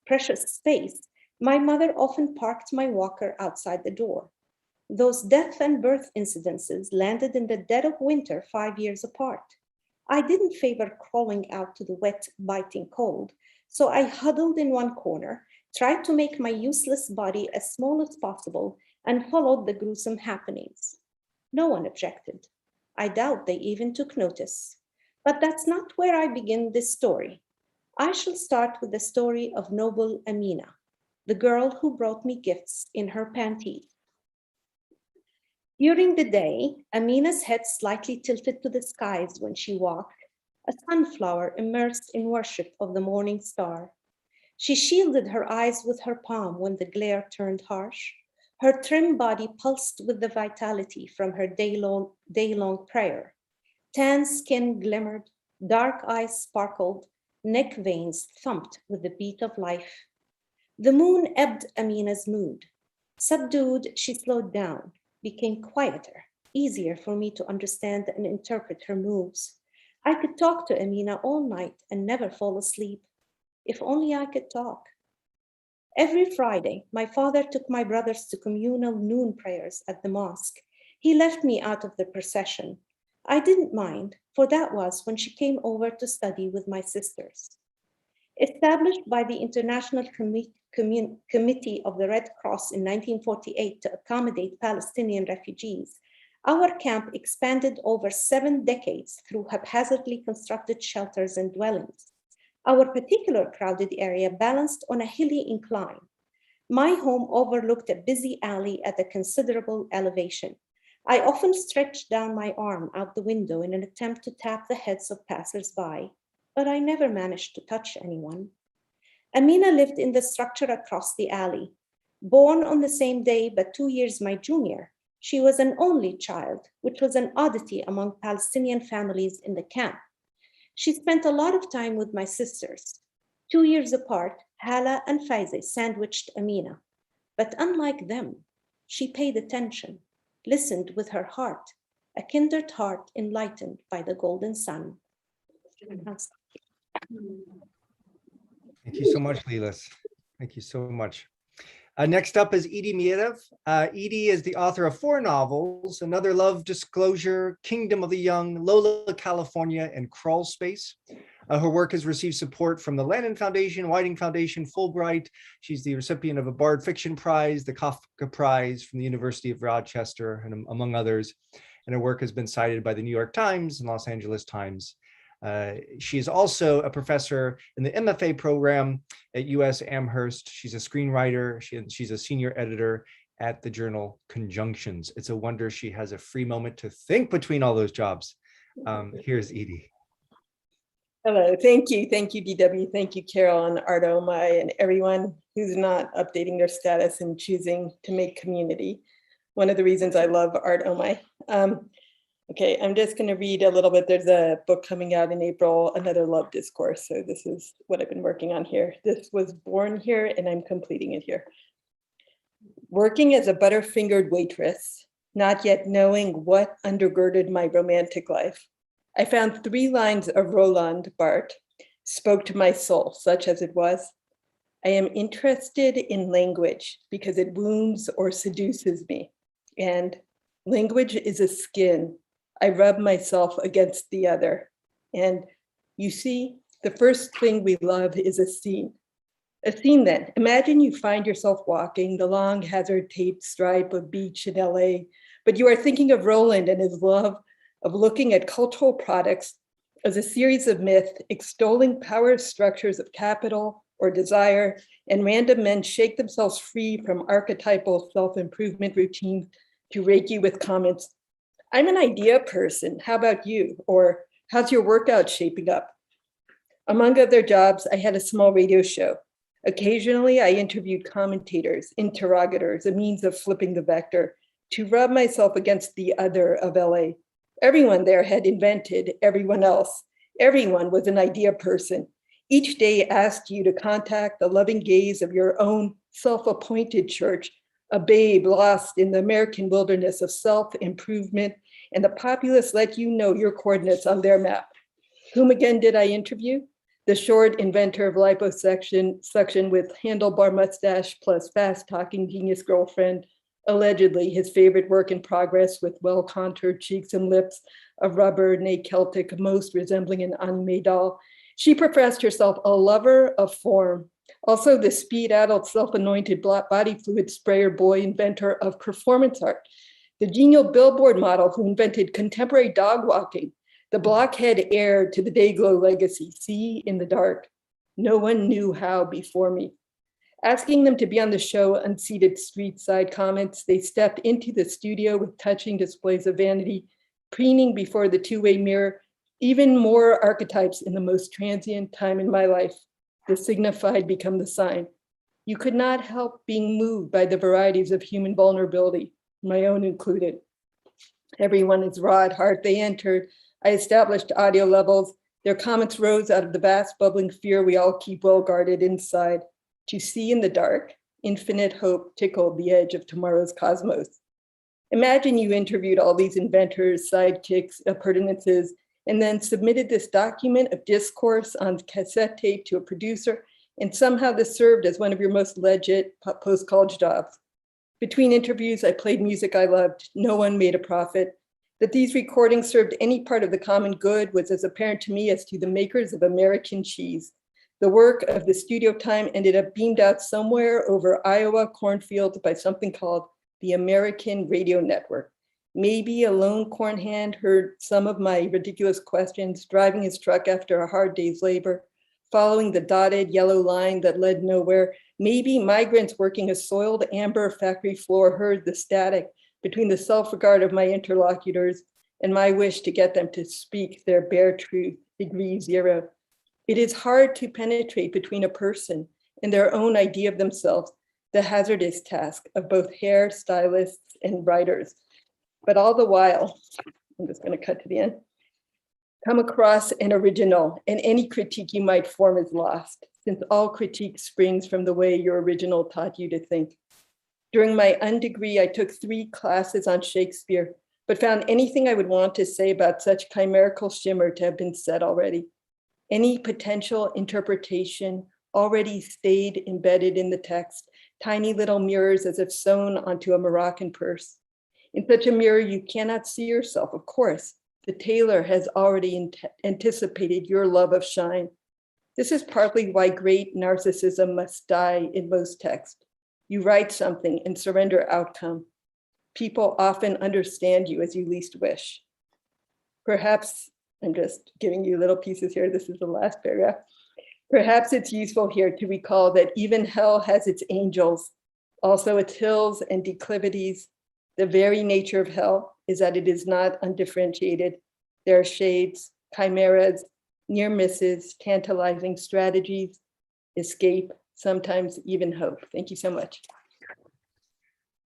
precious space, my mother often parked my walker outside the door. Those death and birth incidences landed in the dead of winter 5 years apart. I didn't favor crawling out to the wet, biting cold, so I huddled in one corner, tried to make my useless body as small as possible, and followed the gruesome happenings. No one objected. I doubt they even took notice. But that's not where I begin this story. I shall start with the story of noble Amina, the girl who brought me gifts in her panties. During the day, Amina's head slightly tilted to the skies when she walked, a sunflower immersed in worship of the morning star. She shielded her eyes with her palm when the glare turned harsh. Her trim body pulsed with the vitality from her day-long prayer. Tan skin glimmered, dark eyes sparkled, neck veins thumped with the beat of life. The moon ebbed Amina's mood. Subdued, she slowed down, became quieter, easier for me to understand and interpret her moves. I could talk to Amina all night and never fall asleep. If only I could talk. Every Friday, my father took my brothers to communal noon prayers at the mosque. He left me out of the procession. I didn't mind, for that was when she came over to study with my sisters. Established by the International Committee of the Red Cross in 1948 to accommodate Palestinian refugees, our camp expanded over 7 decades through haphazardly constructed shelters and dwellings. Our particular crowded area balanced on a hilly incline. My home overlooked a busy alley at a considerable elevation. I often stretched down my arm out the window in an attempt to tap the heads of passers-by, but I never managed to touch anyone. Amina lived in the structure across the alley. Born on the same day, but 2 years my junior, she was an only child, which was an oddity among Palestinian families in the camp. She spent a lot of time with my sisters. 2 years apart, Hala and Faize sandwiched Amina. But unlike them, she paid attention, listened with her heart, a kindred heart enlightened by the golden sun. Thank you so much, Lilas. Thank you so much. Next up is Edie Mierev. Edie is the author of 4 novels, Another Love Disclosure, Kingdom of the Young, Lola, California, and Crawl Space. Her work has received support from the Lannan Foundation, Whiting Foundation, Fulbright. She's the recipient of a Bard Fiction Prize, the Kafka Prize from the University of Rochester, and among others. And her work has been cited by the New York Times and Los Angeles Times. She is also a professor in the MFA program at US Amherst. She's a screenwriter. She's a senior editor at the journal Conjunctions. It's a wonder she has a free moment to think between all those jobs. Here's Edie. Hello, thank you, DW, thank you, Carol and Art Omi, and everyone who's not updating their status and choosing to make community. One of the reasons I love Art Omi. Okay, I'm just going to read a little bit. There's a book coming out in April, Another Love Discourse. So this is what I've been working on here. This was born here and I'm completing it here. Working as a butterfingered waitress, not yet knowing what undergirded my romantic life, I found 3 lines of Roland Barthes spoke to my soul, such as it was. I am interested in language because it wounds or seduces me. And language is a skin. I rub myself against the other. And you see, the first thing we love is a scene. A scene then, imagine you find yourself walking the long hazard taped stripe of beach in LA, but you are thinking of Roland and his love of looking at cultural products as a series of myths extolling power structures of capital or desire, and random men shake themselves free from archetypal self-improvement routines to rake you with comments. I'm an idea person, how about you? Or how's your workout shaping up? Among other jobs, I had a small radio show. Occasionally, I interviewed commentators, interrogators, a means of flipping the vector, to rub myself against the other of LA. Everyone there had invented everyone else. Everyone was an idea person. Each day asked you to contact the loving gaze of your own self-appointed church, a babe lost in the American wilderness of self-improvement, and the populace let you know your coordinates on their map. Whom again did I interview? The short inventor of liposuction with handlebar mustache plus fast-talking genius girlfriend, allegedly his favorite work in progress with well-contoured cheeks and lips, a rubber, nay Celtic, most resembling an anime doll. She professed herself a lover of form, also the speed-addled self-anointed body fluid sprayer boy inventor of performance art, the genial billboard model who invented contemporary dog walking, the blockhead heir to the Dayglow legacy, see in the dark. No one knew how before me. Asking them to be on the show unseated street side comments, they stepped into the studio with touching displays of vanity, preening before the two-way mirror, even more archetypes in the most transient time in my life. The signified become the sign. You could not help being moved by the varieties of human vulnerability, my own included. Everyone is raw at heart. They entered. I established audio levels. Their comments rose out of the vast bubbling fear we all keep well guarded inside. To see in the dark, infinite hope tickled the edge of tomorrow's cosmos. Imagine you interviewed all these inventors, sidekicks, appurtenances, and then submitted this document of discourse on cassette tape to a producer, and somehow this served as one of your most legit post-college jobs. Between interviews, I played music I loved. No one made a profit. That these recordings served any part of the common good was as apparent to me as to the makers of American cheese. The work of the studio time ended up beamed out somewhere over Iowa cornfields by something called the American Radio Network. Maybe a lone corn hand heard some of my ridiculous questions, driving his truck after a hard day's labor, following the dotted yellow line that led nowhere. Maybe migrants working a soiled amber factory floor heard the static between the self-regard of my interlocutors and my wish to get them to speak their bare truth, degree 0. It is hard to penetrate between a person and their own idea of themselves, the hazardous task of both hair stylists and writers. But all the while, I'm just going to cut to the end, come across an original, and any critique you might form is lost, since all critique springs from the way your original taught you to think. During my undegree, I took 3 classes on Shakespeare, but found anything I would want to say about such chimerical shimmer to have been said already. Any potential interpretation already stayed embedded in the text, tiny little mirrors as if sewn onto a Moroccan purse. In such a mirror, you cannot see yourself, of course. The tailor has already anticipated your love of shine. This is partly why great narcissism must die in most texts. You write something and surrender outcome. People often understand you as you least wish. Perhaps, I'm just giving you little pieces here. This is the last paragraph. Perhaps it's useful here to recall that even hell has its angels, also its hills and declivities. The very nature of hell is that it is not undifferentiated. There are shades, chimeras, near misses, tantalizing strategies, escape, sometimes even hope. Thank you so much.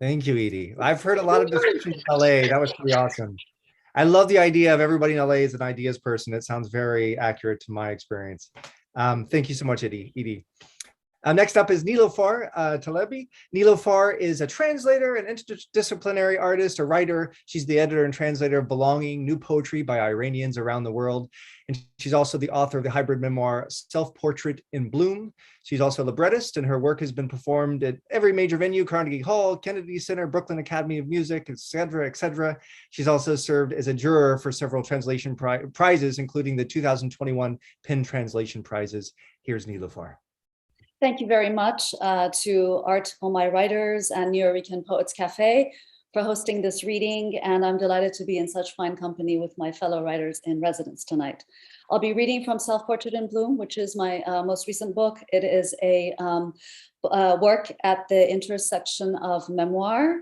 Thank you, Edie. I've heard a lot of descriptions in LA. That was pretty awesome. I love the idea of everybody in LA is an ideas person. It sounds very accurate to my experience. Thank you so much, Edie. Next up is Niloufar Talebi. Niloufar is a translator, an interdisciplinary artist, a writer. She's the editor and translator of Belonging, New Poetry by Iranians Around the World. And she's also the author of the hybrid memoir, Self-Portrait in Bloom. She's also a librettist, and her work has been performed at every major venue, Carnegie Hall, Kennedy Center, Brooklyn Academy of Music, et cetera, et cetera. She's also served as a juror for several translation prizes, including the 2021 PEN Translation Prizes. Here's Niloufar. Thank you very much to Art Omi Writers and Nuyorican Poets Cafe for hosting this reading, and I'm delighted to be in such fine company with my fellow writers in residence tonight. I'll be reading from Self-Portrait in Bloom, which is my most recent book. It is a work at the intersection of memoir,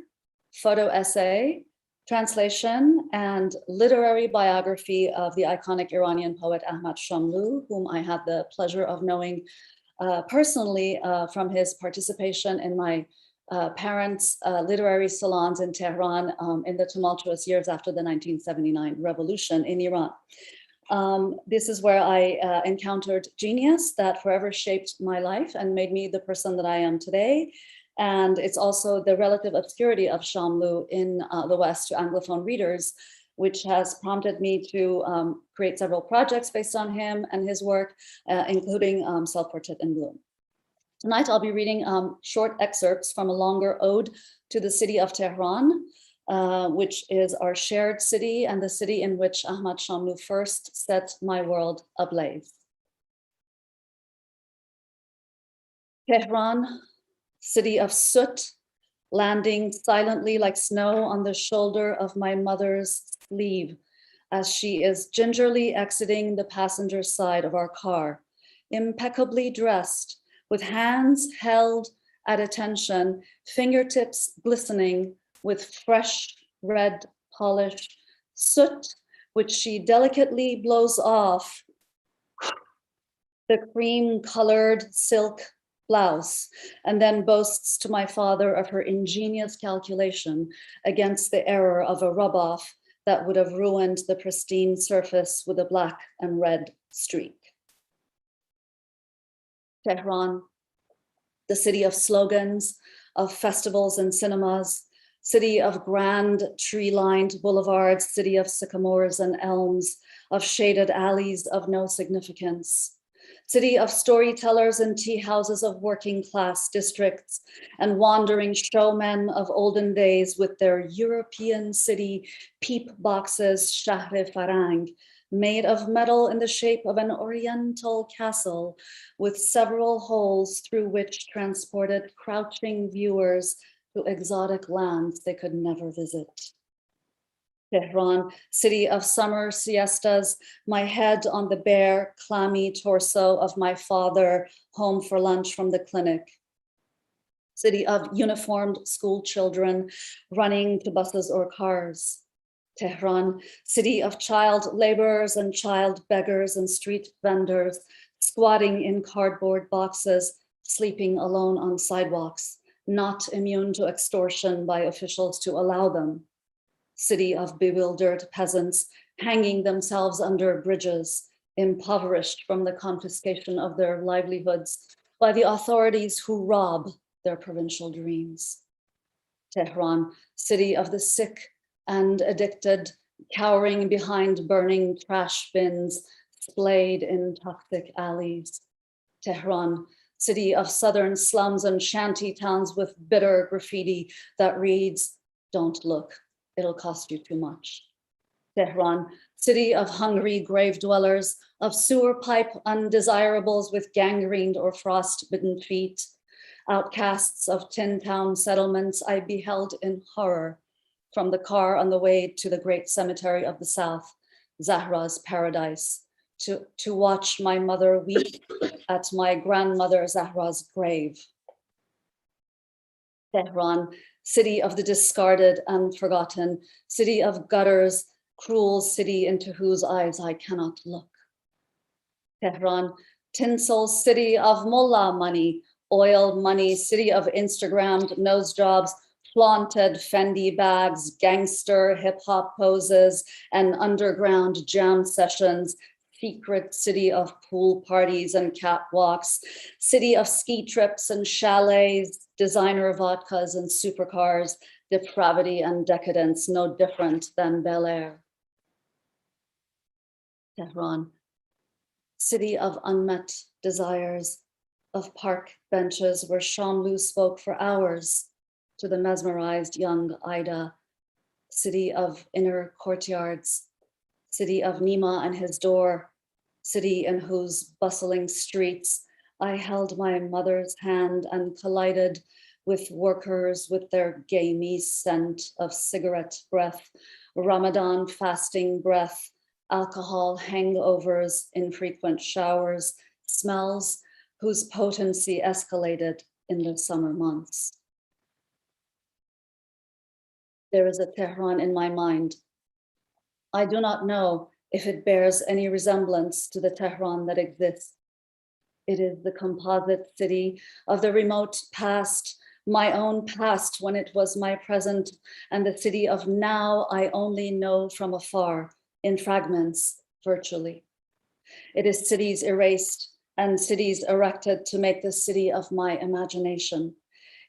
photo essay, translation, and literary biography of the iconic Iranian poet Ahmad Shamlou, whom I had the pleasure of knowing personally from his participation in my parents' literary salons in Tehran in the tumultuous years after the 1979 revolution in Iran. This is where I encountered genius that forever shaped my life and made me the person that I am today. And it's also the relative obscurity of Shamlou in the West to Anglophone readers, which has prompted me to create several projects based on him and his work, including Self-Portrait in Bloom. Tonight, I'll be reading short excerpts from a longer ode to the city of Tehran, which is our shared city and the city in which Ahmad Shamlou first set my world ablaze. Tehran, city of soot, landing silently like snow on the shoulder of my mother's sleeve as she is gingerly exiting the passenger side of our car, impeccably dressed, with hands held at attention, fingertips glistening with fresh red polish, soot, which she delicately blows off the cream-colored silk blouse, and then boasts to my father of her ingenious calculation against the error of a rub-off that would have ruined the pristine surface with a black and red streak. Tehran, the city of slogans, of festivals and cinemas, city of grand tree-lined boulevards, city of sycamores and elms, of shaded alleys of no significance, city of storytellers and tea houses of working class districts and wandering showmen of olden days with their European city peep boxes, Shahre Farang, made of metal in the shape of an oriental castle with several holes through which transported crouching viewers to exotic lands they could never visit. Tehran, city of summer siestas, my head on the bare, clammy torso of my father, home for lunch from the clinic. City of uniformed school children running to buses or cars. Tehran, city of child laborers and child beggars and street vendors, squatting in cardboard boxes, sleeping alone on sidewalks, not immune to extortion by officials to allow them. City of bewildered peasants hanging themselves under bridges, impoverished from the confiscation of their livelihoods by the authorities who rob their provincial dreams. Tehran, city of the sick and addicted, cowering behind burning trash bins, splayed in toxic alleys. Tehran, city of southern slums and shanty towns with bitter graffiti that reads, "Don't look. It'll cost you too much." Tehran, city of hungry grave dwellers, of sewer pipe undesirables with gangrened or frost-bitten feet, outcasts of tin town settlements I beheld in horror from the car on the way to the great cemetery of the South, Zahra's paradise, to watch my mother weep at my grandmother Zahra's grave. Tehran, city of the discarded and forgotten, city of gutters cruel city into whose eyes I cannot look. Tehran, tinsel city of mullah money, oil money, city of Instagrammed nose jobs, flaunted Fendi bags, gangster hip hop poses, and underground jam sessions, secret city of pool parties and catwalks, city of ski trips and chalets, designer vodkas and supercars, depravity and decadence, no different than Bel Air. Tehran, city of unmet desires, of park benches where Shamlu spoke for hours to the mesmerized young Ida, city of inner courtyards, city of Nima and his door, city in whose bustling streets I held my mother's hand and collided with workers with their gamey scent of cigarette breath, Ramadan fasting breath, alcohol hangovers, infrequent showers, smells whose potency escalated in the summer months. There is a Tehran in my mind. I do not know if it bears any resemblance to the Tehran that exists. It is the composite city of the remote past, my own past when it was my present, and the city of now I only know from afar, in fragments, virtually. It is cities erased and cities erected to make the city of my imagination.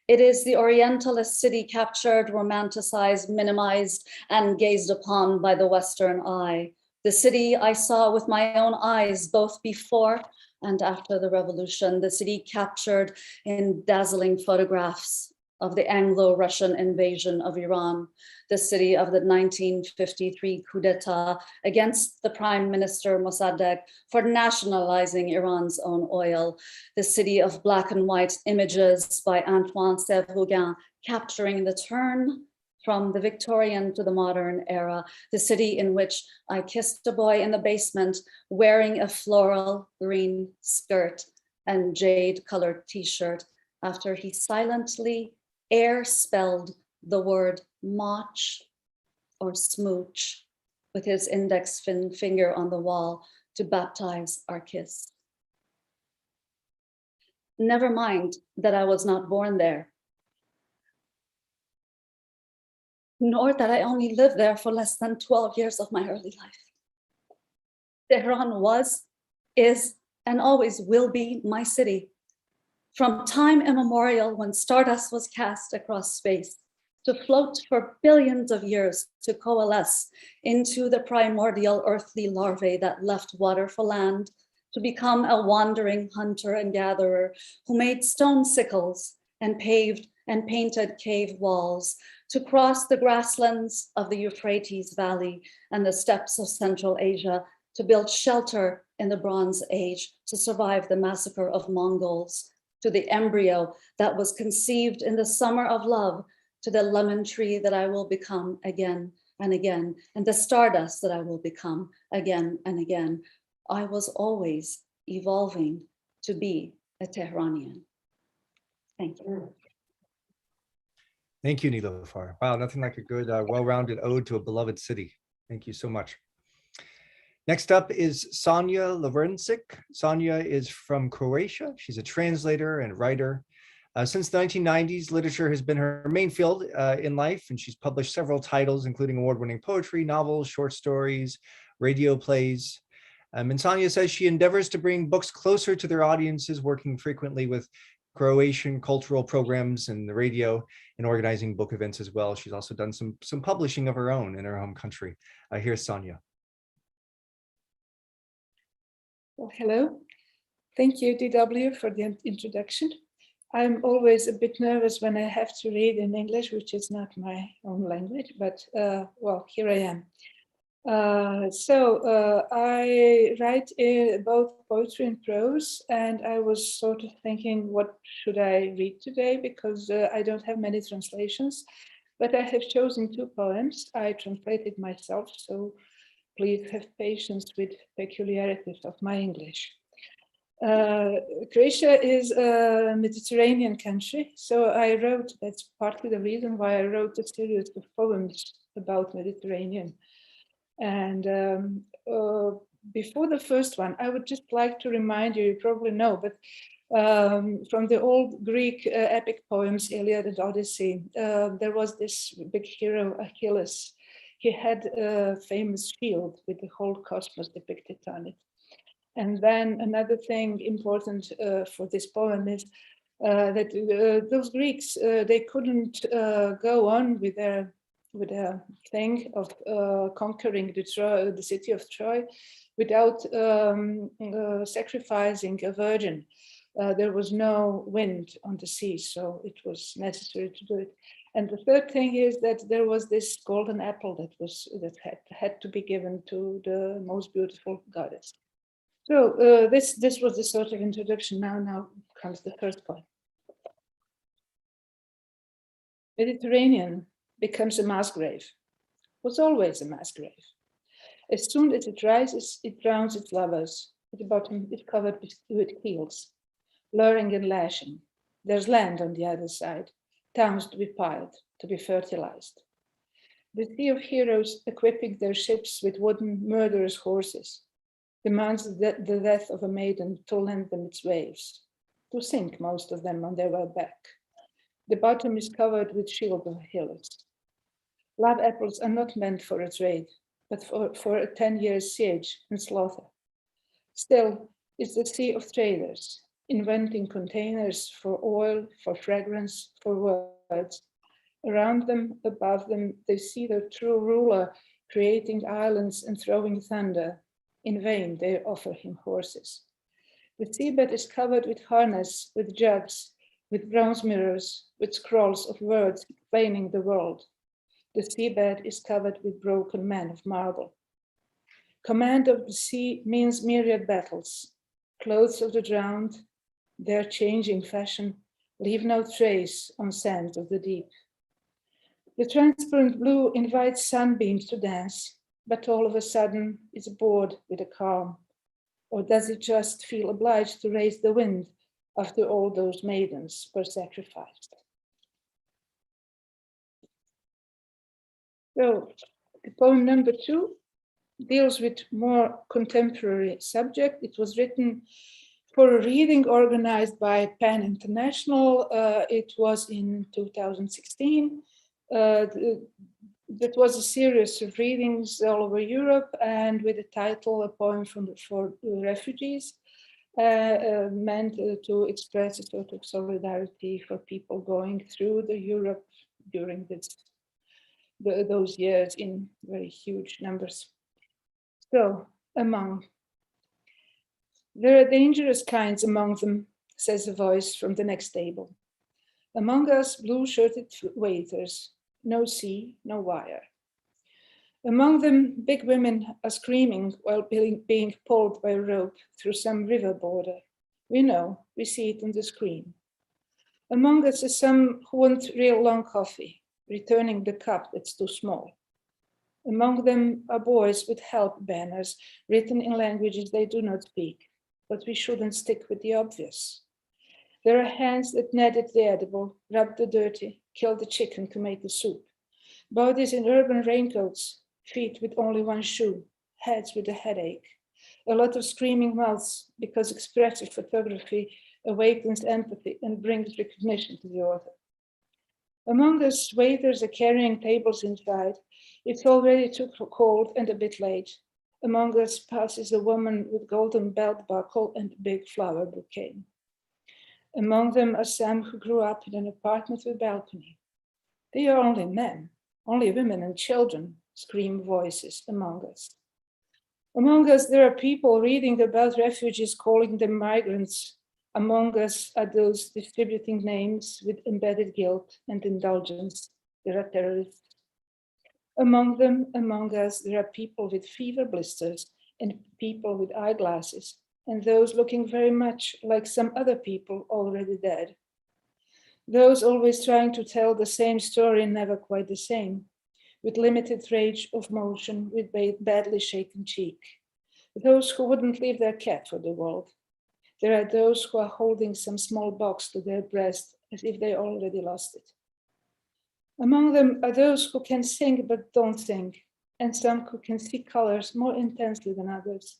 It is the Orientalist city captured, romanticized, minimized, and gazed upon by the Western eye. The city I saw with my own eyes, both before and after the revolution, the city captured in dazzling photographs of the Anglo-Russian invasion of Iran, the city of the 1953 coup d'etat against the Prime Minister Mossadegh for nationalizing Iran's own oil, the city of black and white images by Antoine Sèvres-Gauguin capturing the turn from the Victorian to the modern era, the city in which I kissed a boy in the basement wearing a floral green skirt and jade-colored t-shirt after he silently air-spelled the word mach or smooch with his index finger on the wall to baptize our kiss. Never mind that I was not born there, nor that I only lived there for less than 12 years of my early life. Tehran was, is, and always will be my city. From time immemorial, when stardust was cast across space, to float for billions of years, to coalesce into the primordial earthly larvae that left water for land, to become a wandering hunter and gatherer who made stone sickles and paved and painted cave walls, to cross the grasslands of the Euphrates Valley and the steppes of Central Asia, to build shelter in the Bronze Age, to survive the massacre of Mongols, to the embryo that was conceived in the summer of love, to the lemon tree that I will become again and again, and the stardust that I will become again and again. I was always evolving to be a Tehranian. Thank you. Thank you, Niloufar. Wow, nothing like a good, well-rounded ode to a beloved city. Thank you so much. Next up is Sonja Lovrencic. Sonja is from Croatia. She's a translator and writer. Since the 1990s, literature has been her main field in life, and she's published several titles, including award-winning poetry, novels, short stories, radio plays. And Sonja says she endeavors to bring books closer to their audiences, working frequently with Croatian cultural programs and the radio and organizing book events as well. She's also done some publishing of her own in her home country. Here's Sonja. Well, hello. Thank you, DW, for the introduction. I'm always a bit nervous when I have to read in English, which is not my own language, but well, here I am. I write both poetry and prose, and I was sort of thinking, what should I read today? Because I don't have many translations, but I have chosen 2 poems. I translated myself, so please have patience with peculiarities of my English. Croatia is a Mediterranean country, so I wrote, that's partly the reason why I wrote a series of poems about Mediterranean. And before the first one, I would just like to remind you, you probably know, but from the old Greek epic poems, Iliad and Odyssey, there was this big hero, Achilles. He had a famous shield with the whole cosmos depicted on it. And then another thing important for this poem is that those Greeks, they couldn't go on with their thing of conquering the city of Troy without sacrificing a virgin. There was no wind on the sea, so it was necessary to do it. And the third thing is that there was this golden apple that had to be given to the most beautiful goddess. So this was the sort of introduction. Now comes the first point. Mediterranean becomes a mass grave. Was always a mass grave. As soon as it rises, it drowns its lovers. At the bottom, it's covered with keels, luring and lashing. There's land on the other side, towns to be piled, to be fertilized. The sea of heroes equipping their ships with wooden murderous horses demands the death of a maiden to lend them its waves, to sink most of them on their way back. The bottom is covered with shield of hills. Love apples are not meant for a trade, but for a 10-year siege and slaughter. Still, it's the sea of traders, inventing containers for oil, for fragrance, for words. Around them, above them, they see their true ruler creating islands and throwing thunder. In vain, they offer him horses. The seabed is covered with harness, with jugs, with bronze mirrors, with scrolls of words explaining the world. The seabed is covered with broken men of marble. Command of the sea means myriad battles. Clothes of the drowned, their changing fashion, leave no trace on sands of the deep. The transparent blue invites sunbeams to dance, but all of a sudden is bored with a calm. Or does it just feel obliged to raise the wind after all those maidens were sacrificed? So the poem number 2 deals with more contemporary subject. It was written for a reading organized by PEN International. It was in 2016. That was a series of readings all over Europe, and with the title, A Poem for Refugees, meant to express a sort of solidarity for people going through the Europe during those years in very huge numbers. So, there are dangerous kinds among them, says a voice from the next table. Among us, blue-shirted waiters, no sea, no wire. Among them, big women are screaming while being pulled by a rope through some river border. We know, we see it on the screen. Among us are some who want real long coffee, returning the cup that's too small. Among them are boys with help banners written in languages they do not speak, but we shouldn't stick with the obvious. There are hands that kneaded the edible, rubbed the dirty, killed the chicken to make the soup. Bodies in urban raincoats, feet with only one shoe, heads with a headache. A lot of screaming mouths because expressive photography awakens empathy and brings recognition to the author. Among us, waiters are carrying tables inside. It's already too cold and a bit late. Among us passes a woman with golden belt buckle and a big flower bouquet. Among them are some who grew up in an apartment with balcony. They are only men, only women and children, scream voices among us. Among us, there are people reading about refugees, calling them migrants. Among us are those distributing names with embedded guilt and indulgence. There are terrorists. Among us, there are people with fever blisters and people with eyeglasses, and those looking very much like some other people already dead. Those always trying to tell the same story, never quite the same, with limited range of motion, with badly shaken cheek. Those who wouldn't leave their cat for the world. There are those who are holding some small box to their breast as if they already lost it. Among them are those who can sing but don't think, and some who can see colors more intensely than others.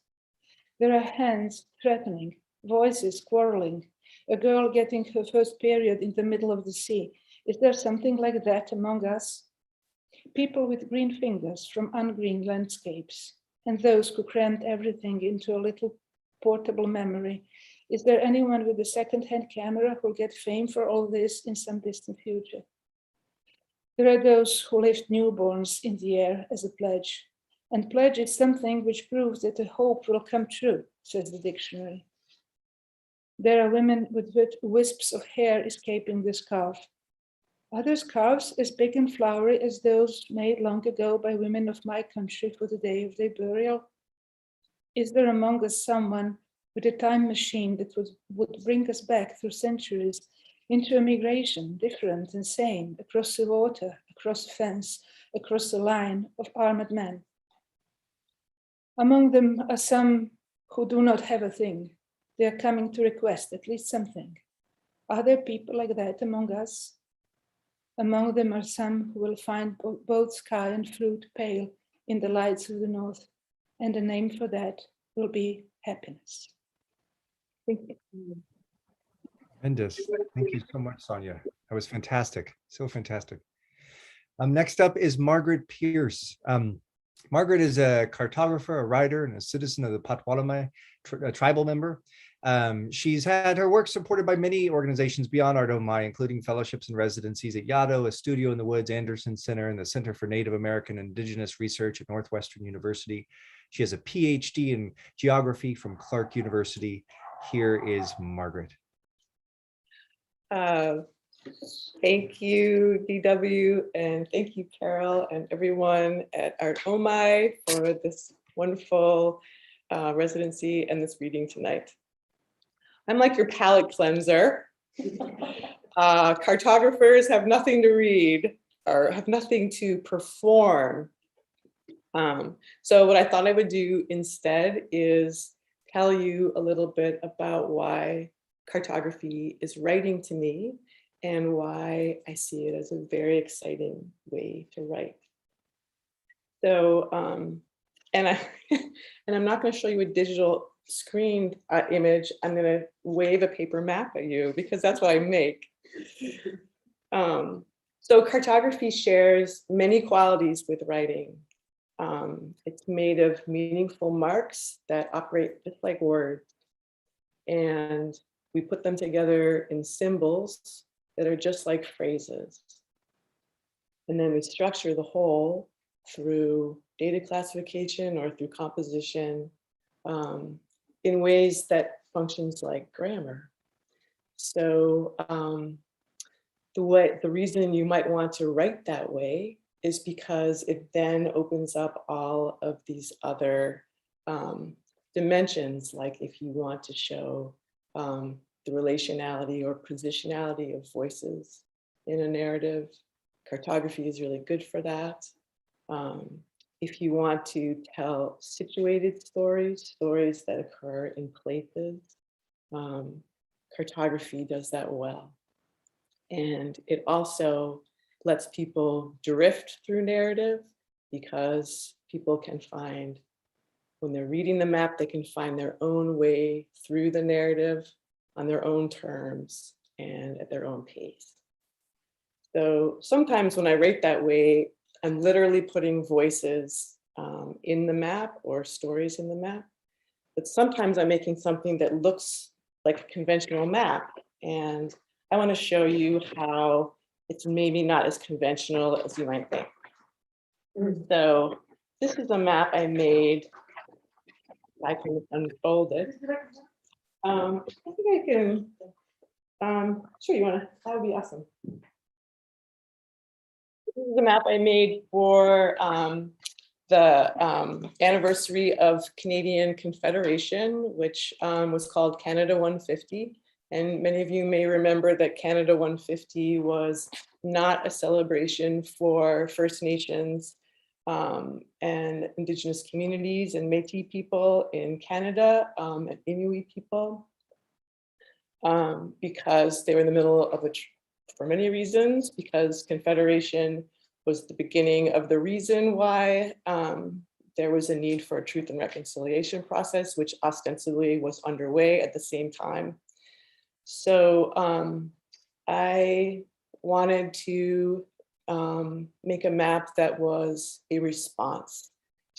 There are hands threatening, voices quarreling, a girl getting her first period in the middle of the sea. Is there something like that among us? People with green fingers from ungreen landscapes, and those who crammed everything into a little portable memory. Is there anyone with a second-hand camera who'll get fame for all this in some distant future? There are those who lift newborns in the air as a pledge, and pledge is something which proves that a hope will come true, says the dictionary. There are women with wisps of hair escaping the scarf. Are there scarves as big and flowery as those made long ago by women of my country for the day of their burial? Is there among us someone with a time machine that would bring us back through centuries into a migration, different and sane, across the water, across the fence, across the line of armored men? Among them are some who do not have a thing. They are coming to request at least something. Are there people like that among us? Among them are some who will find both sky and fruit pale in the lights of the north, and the name for that will be happiness. Thank you. Tremendous. Thank you so much, Sonia. That was fantastic. So fantastic. Next up is Margaret Pearce. Margaret is a cartographer, a writer, and a citizen of the Potawatomi tribal member. She's had her work supported by many organizations beyond Art Omi, including fellowships and residencies at Yaddo, a studio in the woods, Anderson Center, and the Center for Native American and Indigenous Research at Northwestern University. She has a PhD in geography from Clark University. Here is Margaret. Thank you, DW, and thank you, Carol, and everyone at Art Omi for this wonderful residency and this reading tonight. I'm like your palate cleanser. Cartographers have nothing to read or have nothing to perform. So what I thought I would do instead is tell you a little bit about why cartography is writing to me and why I see it as a very exciting way to write. So, and I'm not going to show you a digital screen image. I'm going to wave a paper map at you because that's what I make. So cartography shares many qualities with writing. It's made of meaningful marks that operate just like words. And we put them together in symbols that are just like phrases. And then we structure the whole through data classification or through composition in ways that functions like grammar. So the reason you might want to write that way is because it then opens up all of these other dimensions, like if you want to show the relationality or positionality of voices in a narrative, cartography is really good for that. If you want to tell situated stories, stories that occur in places, cartography does that well. And it also lets people drift through narrative because people can find, when they're reading the map, they can find their own way through the narrative on their own terms and at their own pace. So sometimes when I write that way, I'm literally putting voices in the map or stories in the map. But sometimes I'm making something that looks like a conventional map. And I want to show you how it's maybe not as conventional as you might think. So this is a map I made. I can unfold it. I think I can, sure, you want to, that would be awesome. This is the map I made for the anniversary of Canadian Confederation, which was called Canada 150. And many of you may remember that Canada 150 was not a celebration for First Nations and Indigenous communities and Métis people in Canada and Inuit people because they were in the middle of for many reasons, because Confederation was the beginning of the reason why there was a need for a truth and reconciliation process, which ostensibly was underway at the same time. So I wanted to make a map that was a response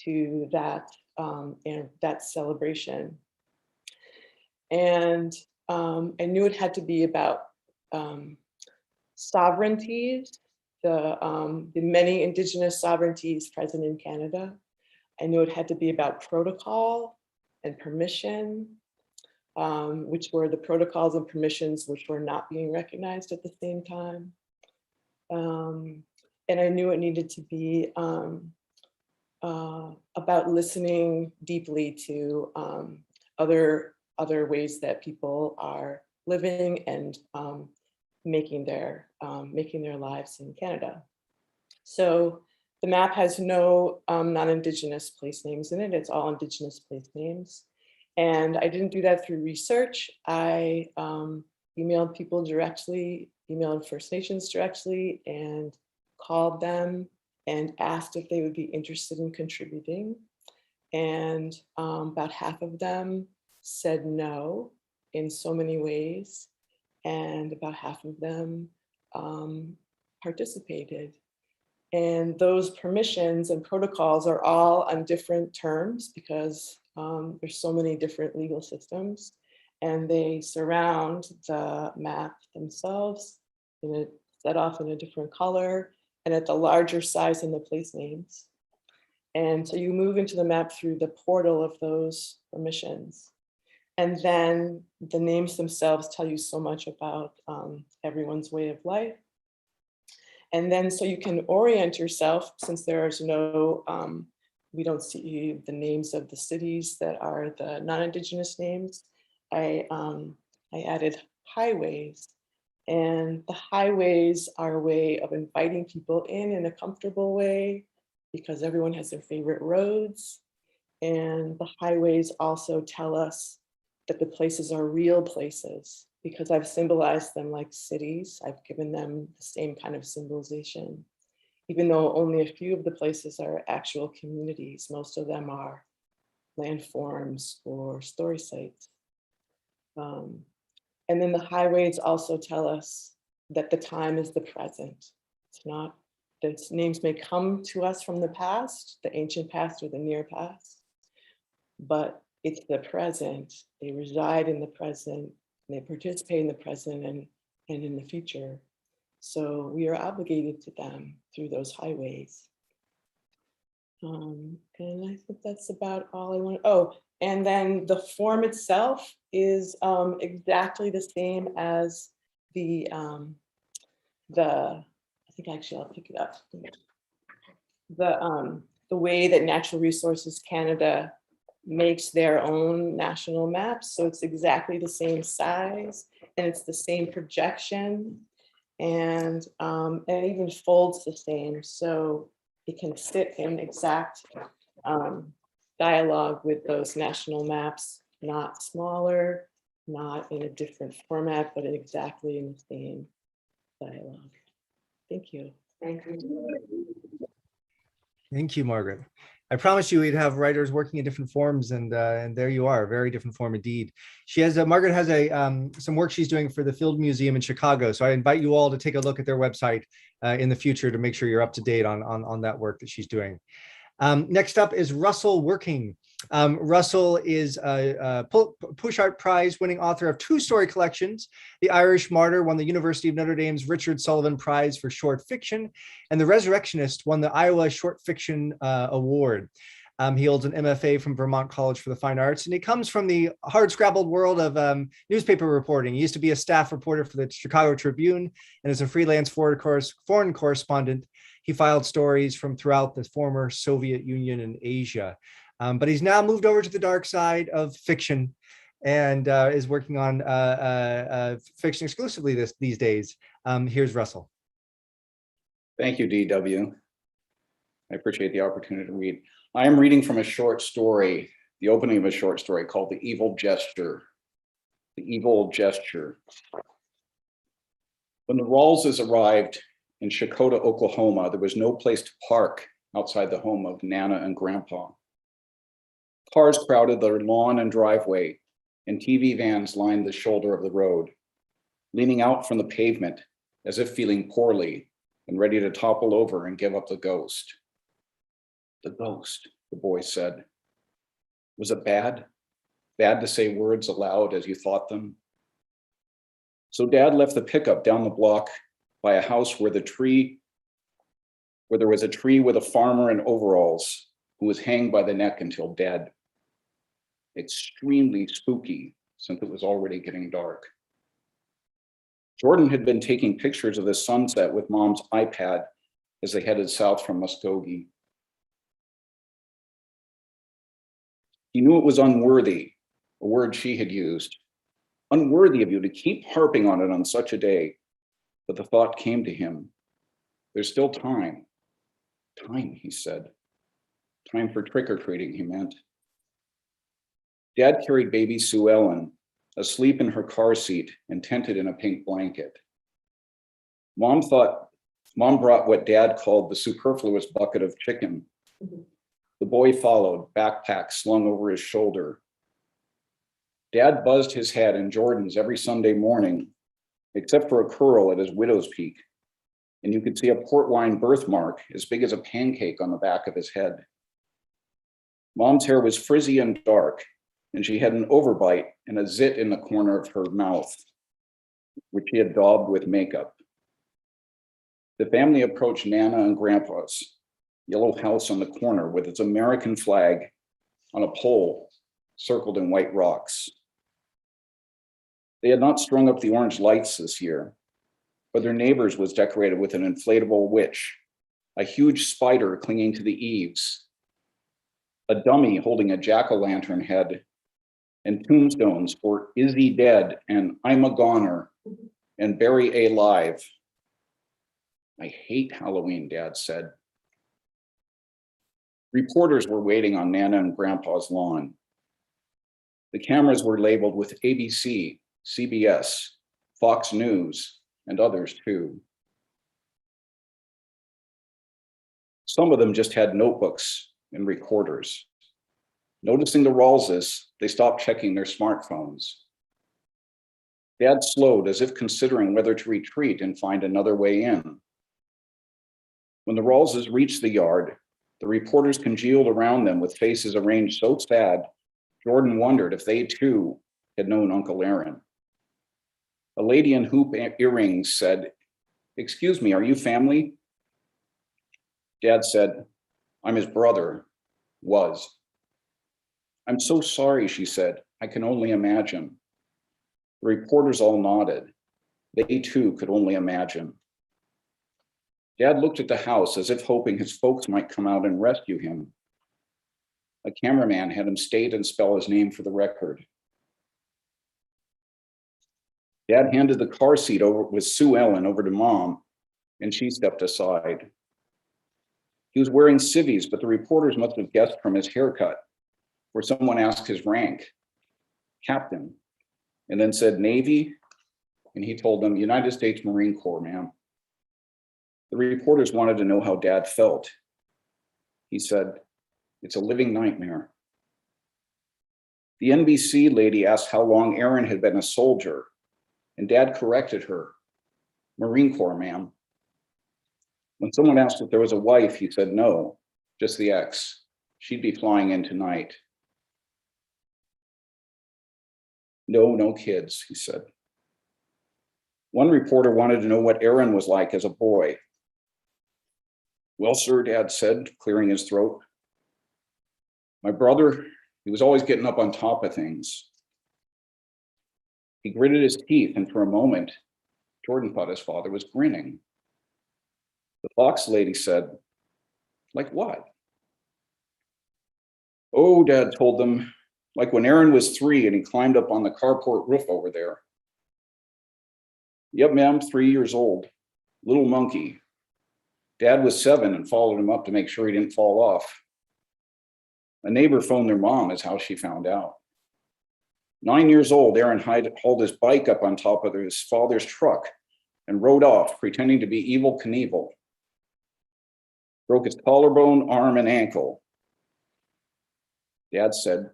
to that and that celebration. And I knew it had to be about sovereignties, the many Indigenous sovereignties present in Canada. I knew it had to be about protocol and permission, which were the protocols and permissions which were not being recognized at the same time. And I knew it needed to be about listening deeply to other ways that people are living and making their lives in Canada. So the map has no non-Indigenous place names in it. It's all Indigenous place names. And I didn't do that through research. I emailed people directly, emailed First Nations directly, and called them and asked if they would be interested in contributing. And about half of them said no in so many ways. And about half of them participated. And those permissions and protocols are all on different terms because there's so many different legal systems, and they surround the map themselves set off in a different color and at the larger size in the place names. And so you move into the map through the portal of those permissions. And then the names themselves tell you so much about everyone's way of life. And then so you can orient yourself, since there's no, we don't see the names of the cities that are the non-Indigenous names. I added highways, and the highways are a way of inviting people in a comfortable way because everyone has their favorite roads. And the highways also tell us that the places are real places because I've symbolized them like cities. I've given them the same kind of symbolization, even though only a few of the places are actual communities. Most of them are landforms or story sites. And then the highways also tell us that the time is the present. It's not, the names may come to us from the past, the ancient past or the near past, but it's the present. They reside in the present, and they participate in the present and in the future. So we are obligated to them through those highways. And I think that's about all I want. Oh, and then the form itself is exactly the same as the I think actually I'll pick it up. The way that Natural Resources Canada makes their own national maps. So it's exactly the same size and it's the same projection, and it even folds the same. So it can sit in exact dialogue with those national maps, not smaller, not in a different format, but exactly in the same dialogue. Thank you. Thank you. Thank you, Margaret. I promised you we'd have writers working in different forms, and there you are, a very different form indeed. She has Margaret has some work she's doing for the Field Museum in Chicago, so I invite you all to take a look at their website in the future to make sure you're up to date on that work that she's doing. Next up is Russell Working. Russell is a Pushart Prize winning author of 2 story collections. The Irish Martyr won the University of Notre Dame's Richard Sullivan Prize for short fiction, and The Resurrectionist won the Iowa Short Fiction Award. He holds an MFA from Vermont College for the Fine Arts, and he comes from the hard-scrabbled world of newspaper reporting. He used to be a staff reporter for the Chicago Tribune, and as a freelance foreign correspondent, he filed stories from throughout the former Soviet Union and Asia. But he's now moved over to the dark side of fiction and is working on fiction exclusively these days. Here's Russell. Thank you, DW. I appreciate the opportunity to read. I am reading from a short story, the opening of a short story called The Evil Gesture. The Evil Gesture. When the Rawlses arrived in Shakota, Oklahoma, there was no place to park outside the home of Nana and Grandpa. Cars crowded their lawn and driveway, and TV vans lined the shoulder of the road, leaning out from the pavement as if feeling poorly and ready to topple over and give up the ghost. The ghost, the boy said. Was it bad? Bad to say words aloud as you thought them? So Dad left the pickup down the block by a house where there was a tree with a farmer in overalls who was hanged by the neck until dead. Extremely spooky since it was already getting dark. Jordan had been taking pictures of the sunset with Mom's iPad as they headed south from Muskogee. He knew it was unworthy, a word she had used. Unworthy of you to keep harping on it on such a day. But the thought came to him. There's still time. Time, he said. Time for trick-or-treating, he meant. Dad carried baby Sue Ellen, asleep in her car seat and tented in a pink blanket. Mom brought what Dad called the superfluous bucket of chicken. The boy followed, backpack slung over his shoulder. Dad buzzed his head in Jordan's every Sunday morning, except for a curl at his widow's peak, and you could see a port wine birthmark as big as a pancake on the back of his head. Mom's hair was frizzy and dark, and she had an overbite and a zit in the corner of her mouth, which she had daubed with makeup. The family approached Nana and Grandpa's yellow house on the corner with its American flag on a pole circled in white rocks. They had not strung up the orange lights this year, but their neighbor's was decorated with an inflatable witch, a huge spider clinging to the eaves, a dummy holding a jack-o'-lantern head, and tombstones for "Is he dead?" and "I'm a goner," and "Bury a live." I hate Halloween, Dad said. Reporters were waiting on Nana and Grandpa's lawn. The cameras were labeled with ABC, CBS, Fox News, and others too. Some of them just had notebooks and recorders. Noticing the Rawlses, they stopped checking their smartphones. Dad slowed as if considering whether to retreat and find another way in. When the Rawlses reached the yard, the reporters congealed around them with faces arranged so sad, Jordan wondered if they too had known Uncle Aaron. A lady in hoop earrings said, "Excuse me, are you family?" Dad said, "I'm his brother, was." "I'm so sorry," she said. "I can only imagine." The reporters all nodded. They too could only imagine. Dad looked at the house as if hoping his folks might come out and rescue him. A cameraman had him state and spell his name for the record. Dad handed the car seat over with Sue Ellen over to Mom, and she stepped aside. He was wearing civvies, but the reporters must have guessed from his haircut, where someone asked his rank, "Captain," and then said Navy, and he told them, "United States Marine Corps, ma'am." The reporters wanted to know how Dad felt. He said, "It's a living nightmare." The NBC lady asked how long Aaron had been a soldier, and Dad corrected her, "Marine Corps, ma'am." When someone asked if there was a wife, he said no, just the ex. She'd be flying in tonight. No kids, he said. One reporter wanted to know what Aaron was like as a boy. "Well, sir," Dad said, clearing his throat. "My brother, he was always getting up on top of things." He gritted his teeth, and for a moment, Jordan thought his father was grinning. The Fox lady said, "Like what?" "Oh," Dad told them, "like when Aaron was 3 and he climbed up on the carport roof over there." "Yep, ma'am, 3 years old. Little monkey. Dad was 7 and followed him up to make sure he didn't fall off. A neighbor phoned their mom is how she found out. 9 years old, Aaron hauled his bike up on top of his father's truck and rode off, pretending to be Evel Knievel. Broke his collarbone, arm, and ankle. Dad said,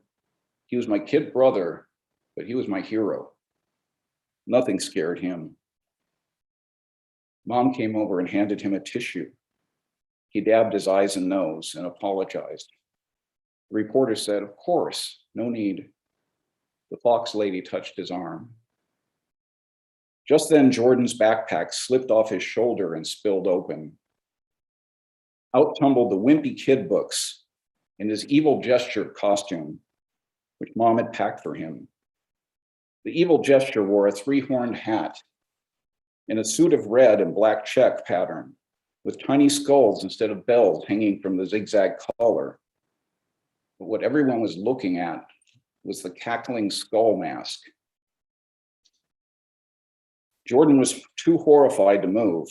he was my kid brother, but he was my hero. Nothing scared him. Mom came over and handed him a tissue. He dabbed his eyes and nose and apologized. The reporter said, of course, no need. The fox lady touched his arm. Just then, Jordan's backpack slipped off his shoulder and spilled open. Out tumbled the wimpy kid books and his evil gesture costume, which Mom had packed for him. The evil gesture wore a three-horned hat and a suit of red and black check pattern with tiny skulls instead of bells hanging from the zigzag collar. But what everyone was looking at was the cackling skull mask. Jordan was too horrified to move.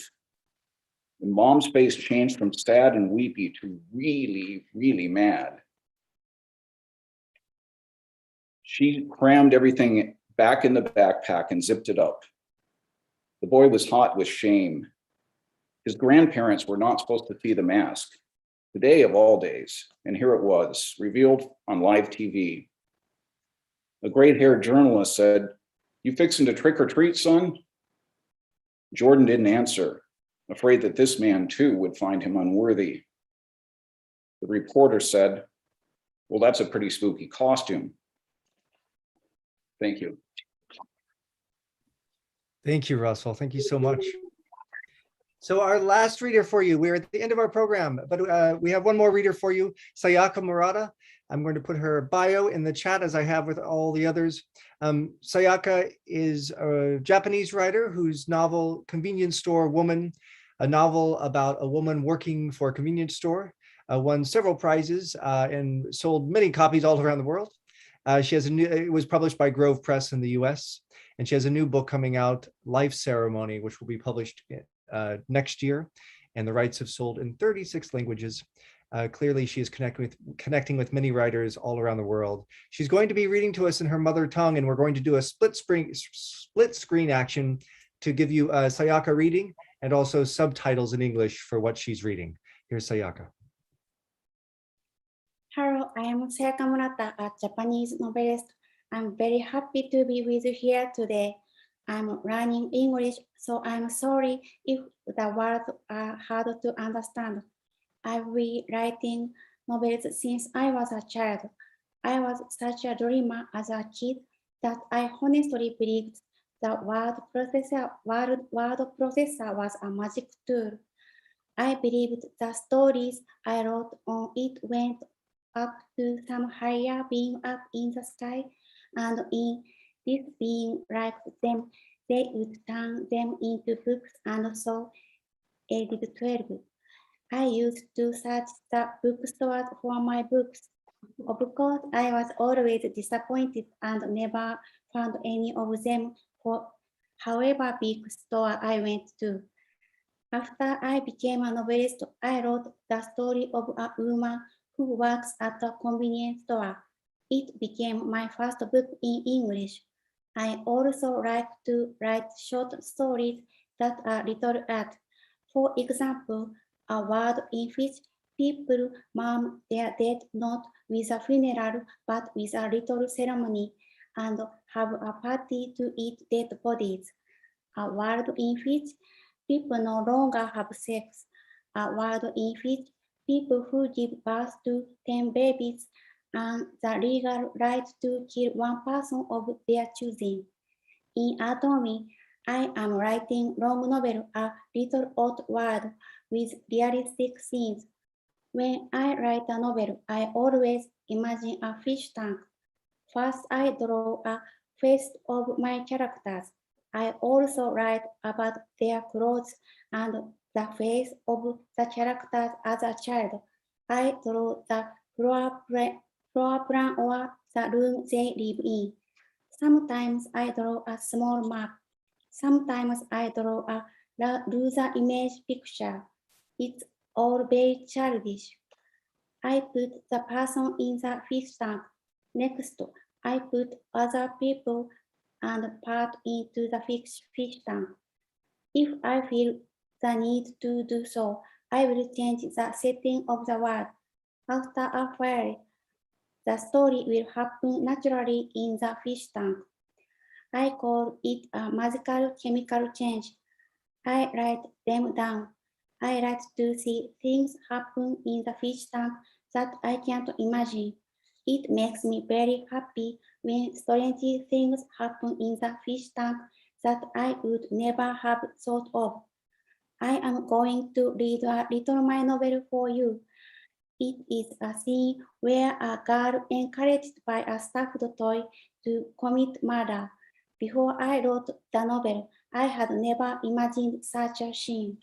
And Mom's face changed from sad and weepy to really, really mad. She crammed everything back in the backpack and zipped it up. The boy was hot with shame. His grandparents were not supposed to see the mask, today of all days, and here it was, revealed on live TV. A gray-haired journalist said, "You fixing to trick or treat, son?" Jordan didn't answer, afraid that this man too would find him unworthy. The reporter said, "Well, that's a pretty spooky costume." Thank you. Thank you, Russell. Thank you so much. So our last reader for you, we're at the end of our program, but we have one more reader for you, Sayaka Morata. I'm going to put her bio in the chat as I have with all the others. Sayaka is a Japanese writer whose novel Convenience Store Woman, a novel about a woman working for a convenience store, won several prizes and sold many copies all around the world. She has it was published by Grove Press in the US, and she has a new book coming out, Life Ceremony, which will be published next year, and the rights have sold in 36 languages. Clearly, she is connecting with many writers all around the world. She's going to be reading to us in her mother tongue, and we're going to do a split screen action to give you Sayaka reading and also subtitles in English for what she's reading. Here's Sayaka. Hello, I am Sayaka Morata, a Japanese novelist. I'm very happy to be with you here today. I'm learning English, so I'm sorry if the words are hard to understand. I've been writing novels since I was a child. I was such a dreamer as a kid that I honestly believed the word processor was a magic tool. I believed the stories I wrote on it went up to some higher being up in the sky, and in this being like them, they would turn them into books, and so Edit 12. I used to search the bookstores for my books. Of course, I was always disappointed and never found any of them for however big store I went to. After I became a novelist, I wrote the story of a woman who works at a convenience store. It became my first book in English. I also like to write short stories that are little art. For example, a world in which people mourn their dead not with a funeral but with a little ceremony and have a party to eat dead bodies. A world in which people no longer have sex. A world in which people who give birth to 10 babies and the legal right to kill one person of their choosing. In Art Omi, I am writing long novel, A Little Odd World, with realistic scenes. When I write a novel, I always imagine a fish tank. First, I draw a face of my characters. I also write about their clothes and the face of the characters as a child. I draw the floor plan or the room they live in. Sometimes I draw a small map. Sometimes I draw a larger image picture. It's all very childish. I put the person in the fish tank. Next, I put other people and part into the fish tank. If I feel the need to do so, I will change the setting of the world. After a while, the story will happen naturally in the fish tank. I call it a magical chemical change. I write them down. I like to see things happen in the fish tank that I can't imagine. It makes me very happy when strange things happen in the fish tank that I would never have thought of. I am going to read a little my novel for you. It is a scene where a girl encouraged by a stuffed toy to commit murder. Before I wrote the novel, I had never imagined such a scene.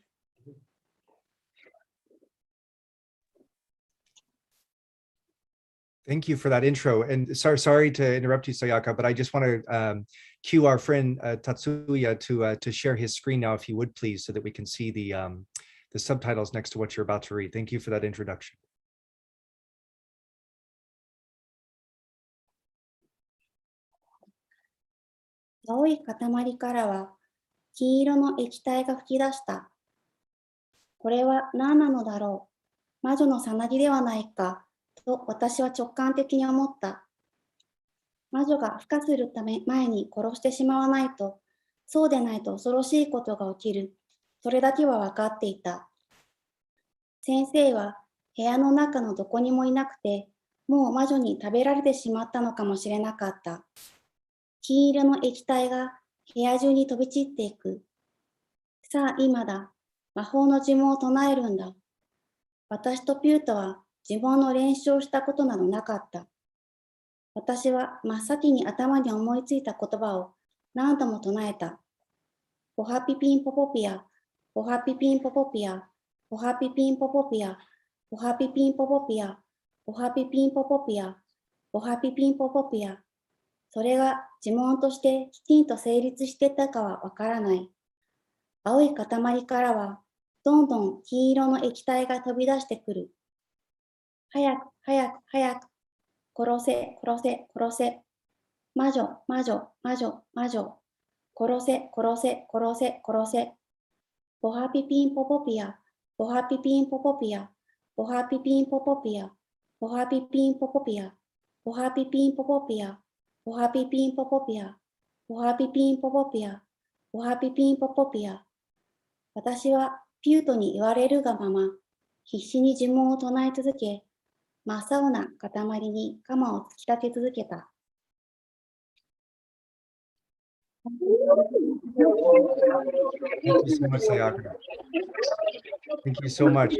Thank you for that intro. And sorry to interrupt you, Sayaka, but I just want to cue our friend Tatsuya to share his screen now, if he would please, so that we can see the subtitles next to what you're about to read. Thank you for that introduction. 青い塊からは金色の液体が噴き出した。これは何なのだろう。魔女のさなぎではないか、と私は直感的に思った。魔女が孵化するため前に殺してしまわないと、そうでないと恐ろしいことが起きる。それだけは分かっていた。先生は部屋の中のどこにもいなくて、もう魔女に食べられてしまったのかもしれなかった。金色の液体が部屋中に飛び散っていく。さあ今だ。魔法の呪文を唱えるんだ。私とピュートは呪文の練習をしたことなどなかった。私は真っ先に頭に思いついた言葉を何度も唱えた。ポハピピンポポピア、ポハピピンポポピア、ポハピピンポポピア、ポハピピンポポピア、ポハピピンポポピア、ポハピピンポポピア。それが呪文としてきちんと成立してたかはわからない。青い塊からはどんどん金色の液体が飛び出してくる。早く早く早く。殺せ殺せ殺せ。魔女魔女魔女魔女。殺せ殺せ殺せ殺せ。ポハピピンポポピア。ポハピピンポポピア。ポハピピンポポピア。ポハピピンポポピア。ポハピピンポポピア。ポハピピンポポピア。ポハピピンポポピア。ポハピピンポポピア。私はピュートに言われるがまま、必死に呪文を唱え続け、真っ青な塊に鎌を突き立て続けた。Thank you so much, Sayaka. Thank you so much.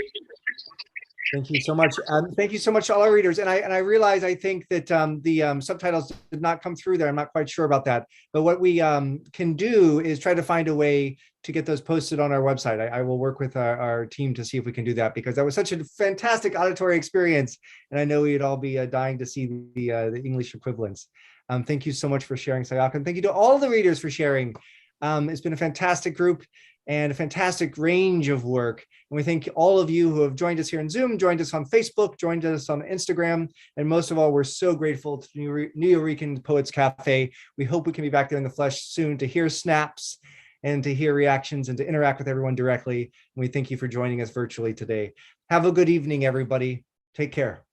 Thank you so much. Thank you so much to all our readers. And I realize, I think that the subtitles did not come through there. I'm not quite sure about that. But what we can do is try to find a way to get those posted on our website. I will work with our team to see if we can do that, because that was such a fantastic auditory experience. And I know we'd all be dying to see the English equivalents. Thank you so much for sharing, Sayaka. And thank you to all the readers for sharing. It's been a fantastic group and a fantastic range of work. And we thank all of you who have joined us here in Zoom, joined us on Facebook, joined us on Instagram, and most of all, we're so grateful to Nuyorican Poets Cafe. We hope we can be back there in the flesh soon to hear snaps and to hear reactions and to interact with everyone directly. And we thank you for joining us virtually today. Have a good evening, everybody. Take care.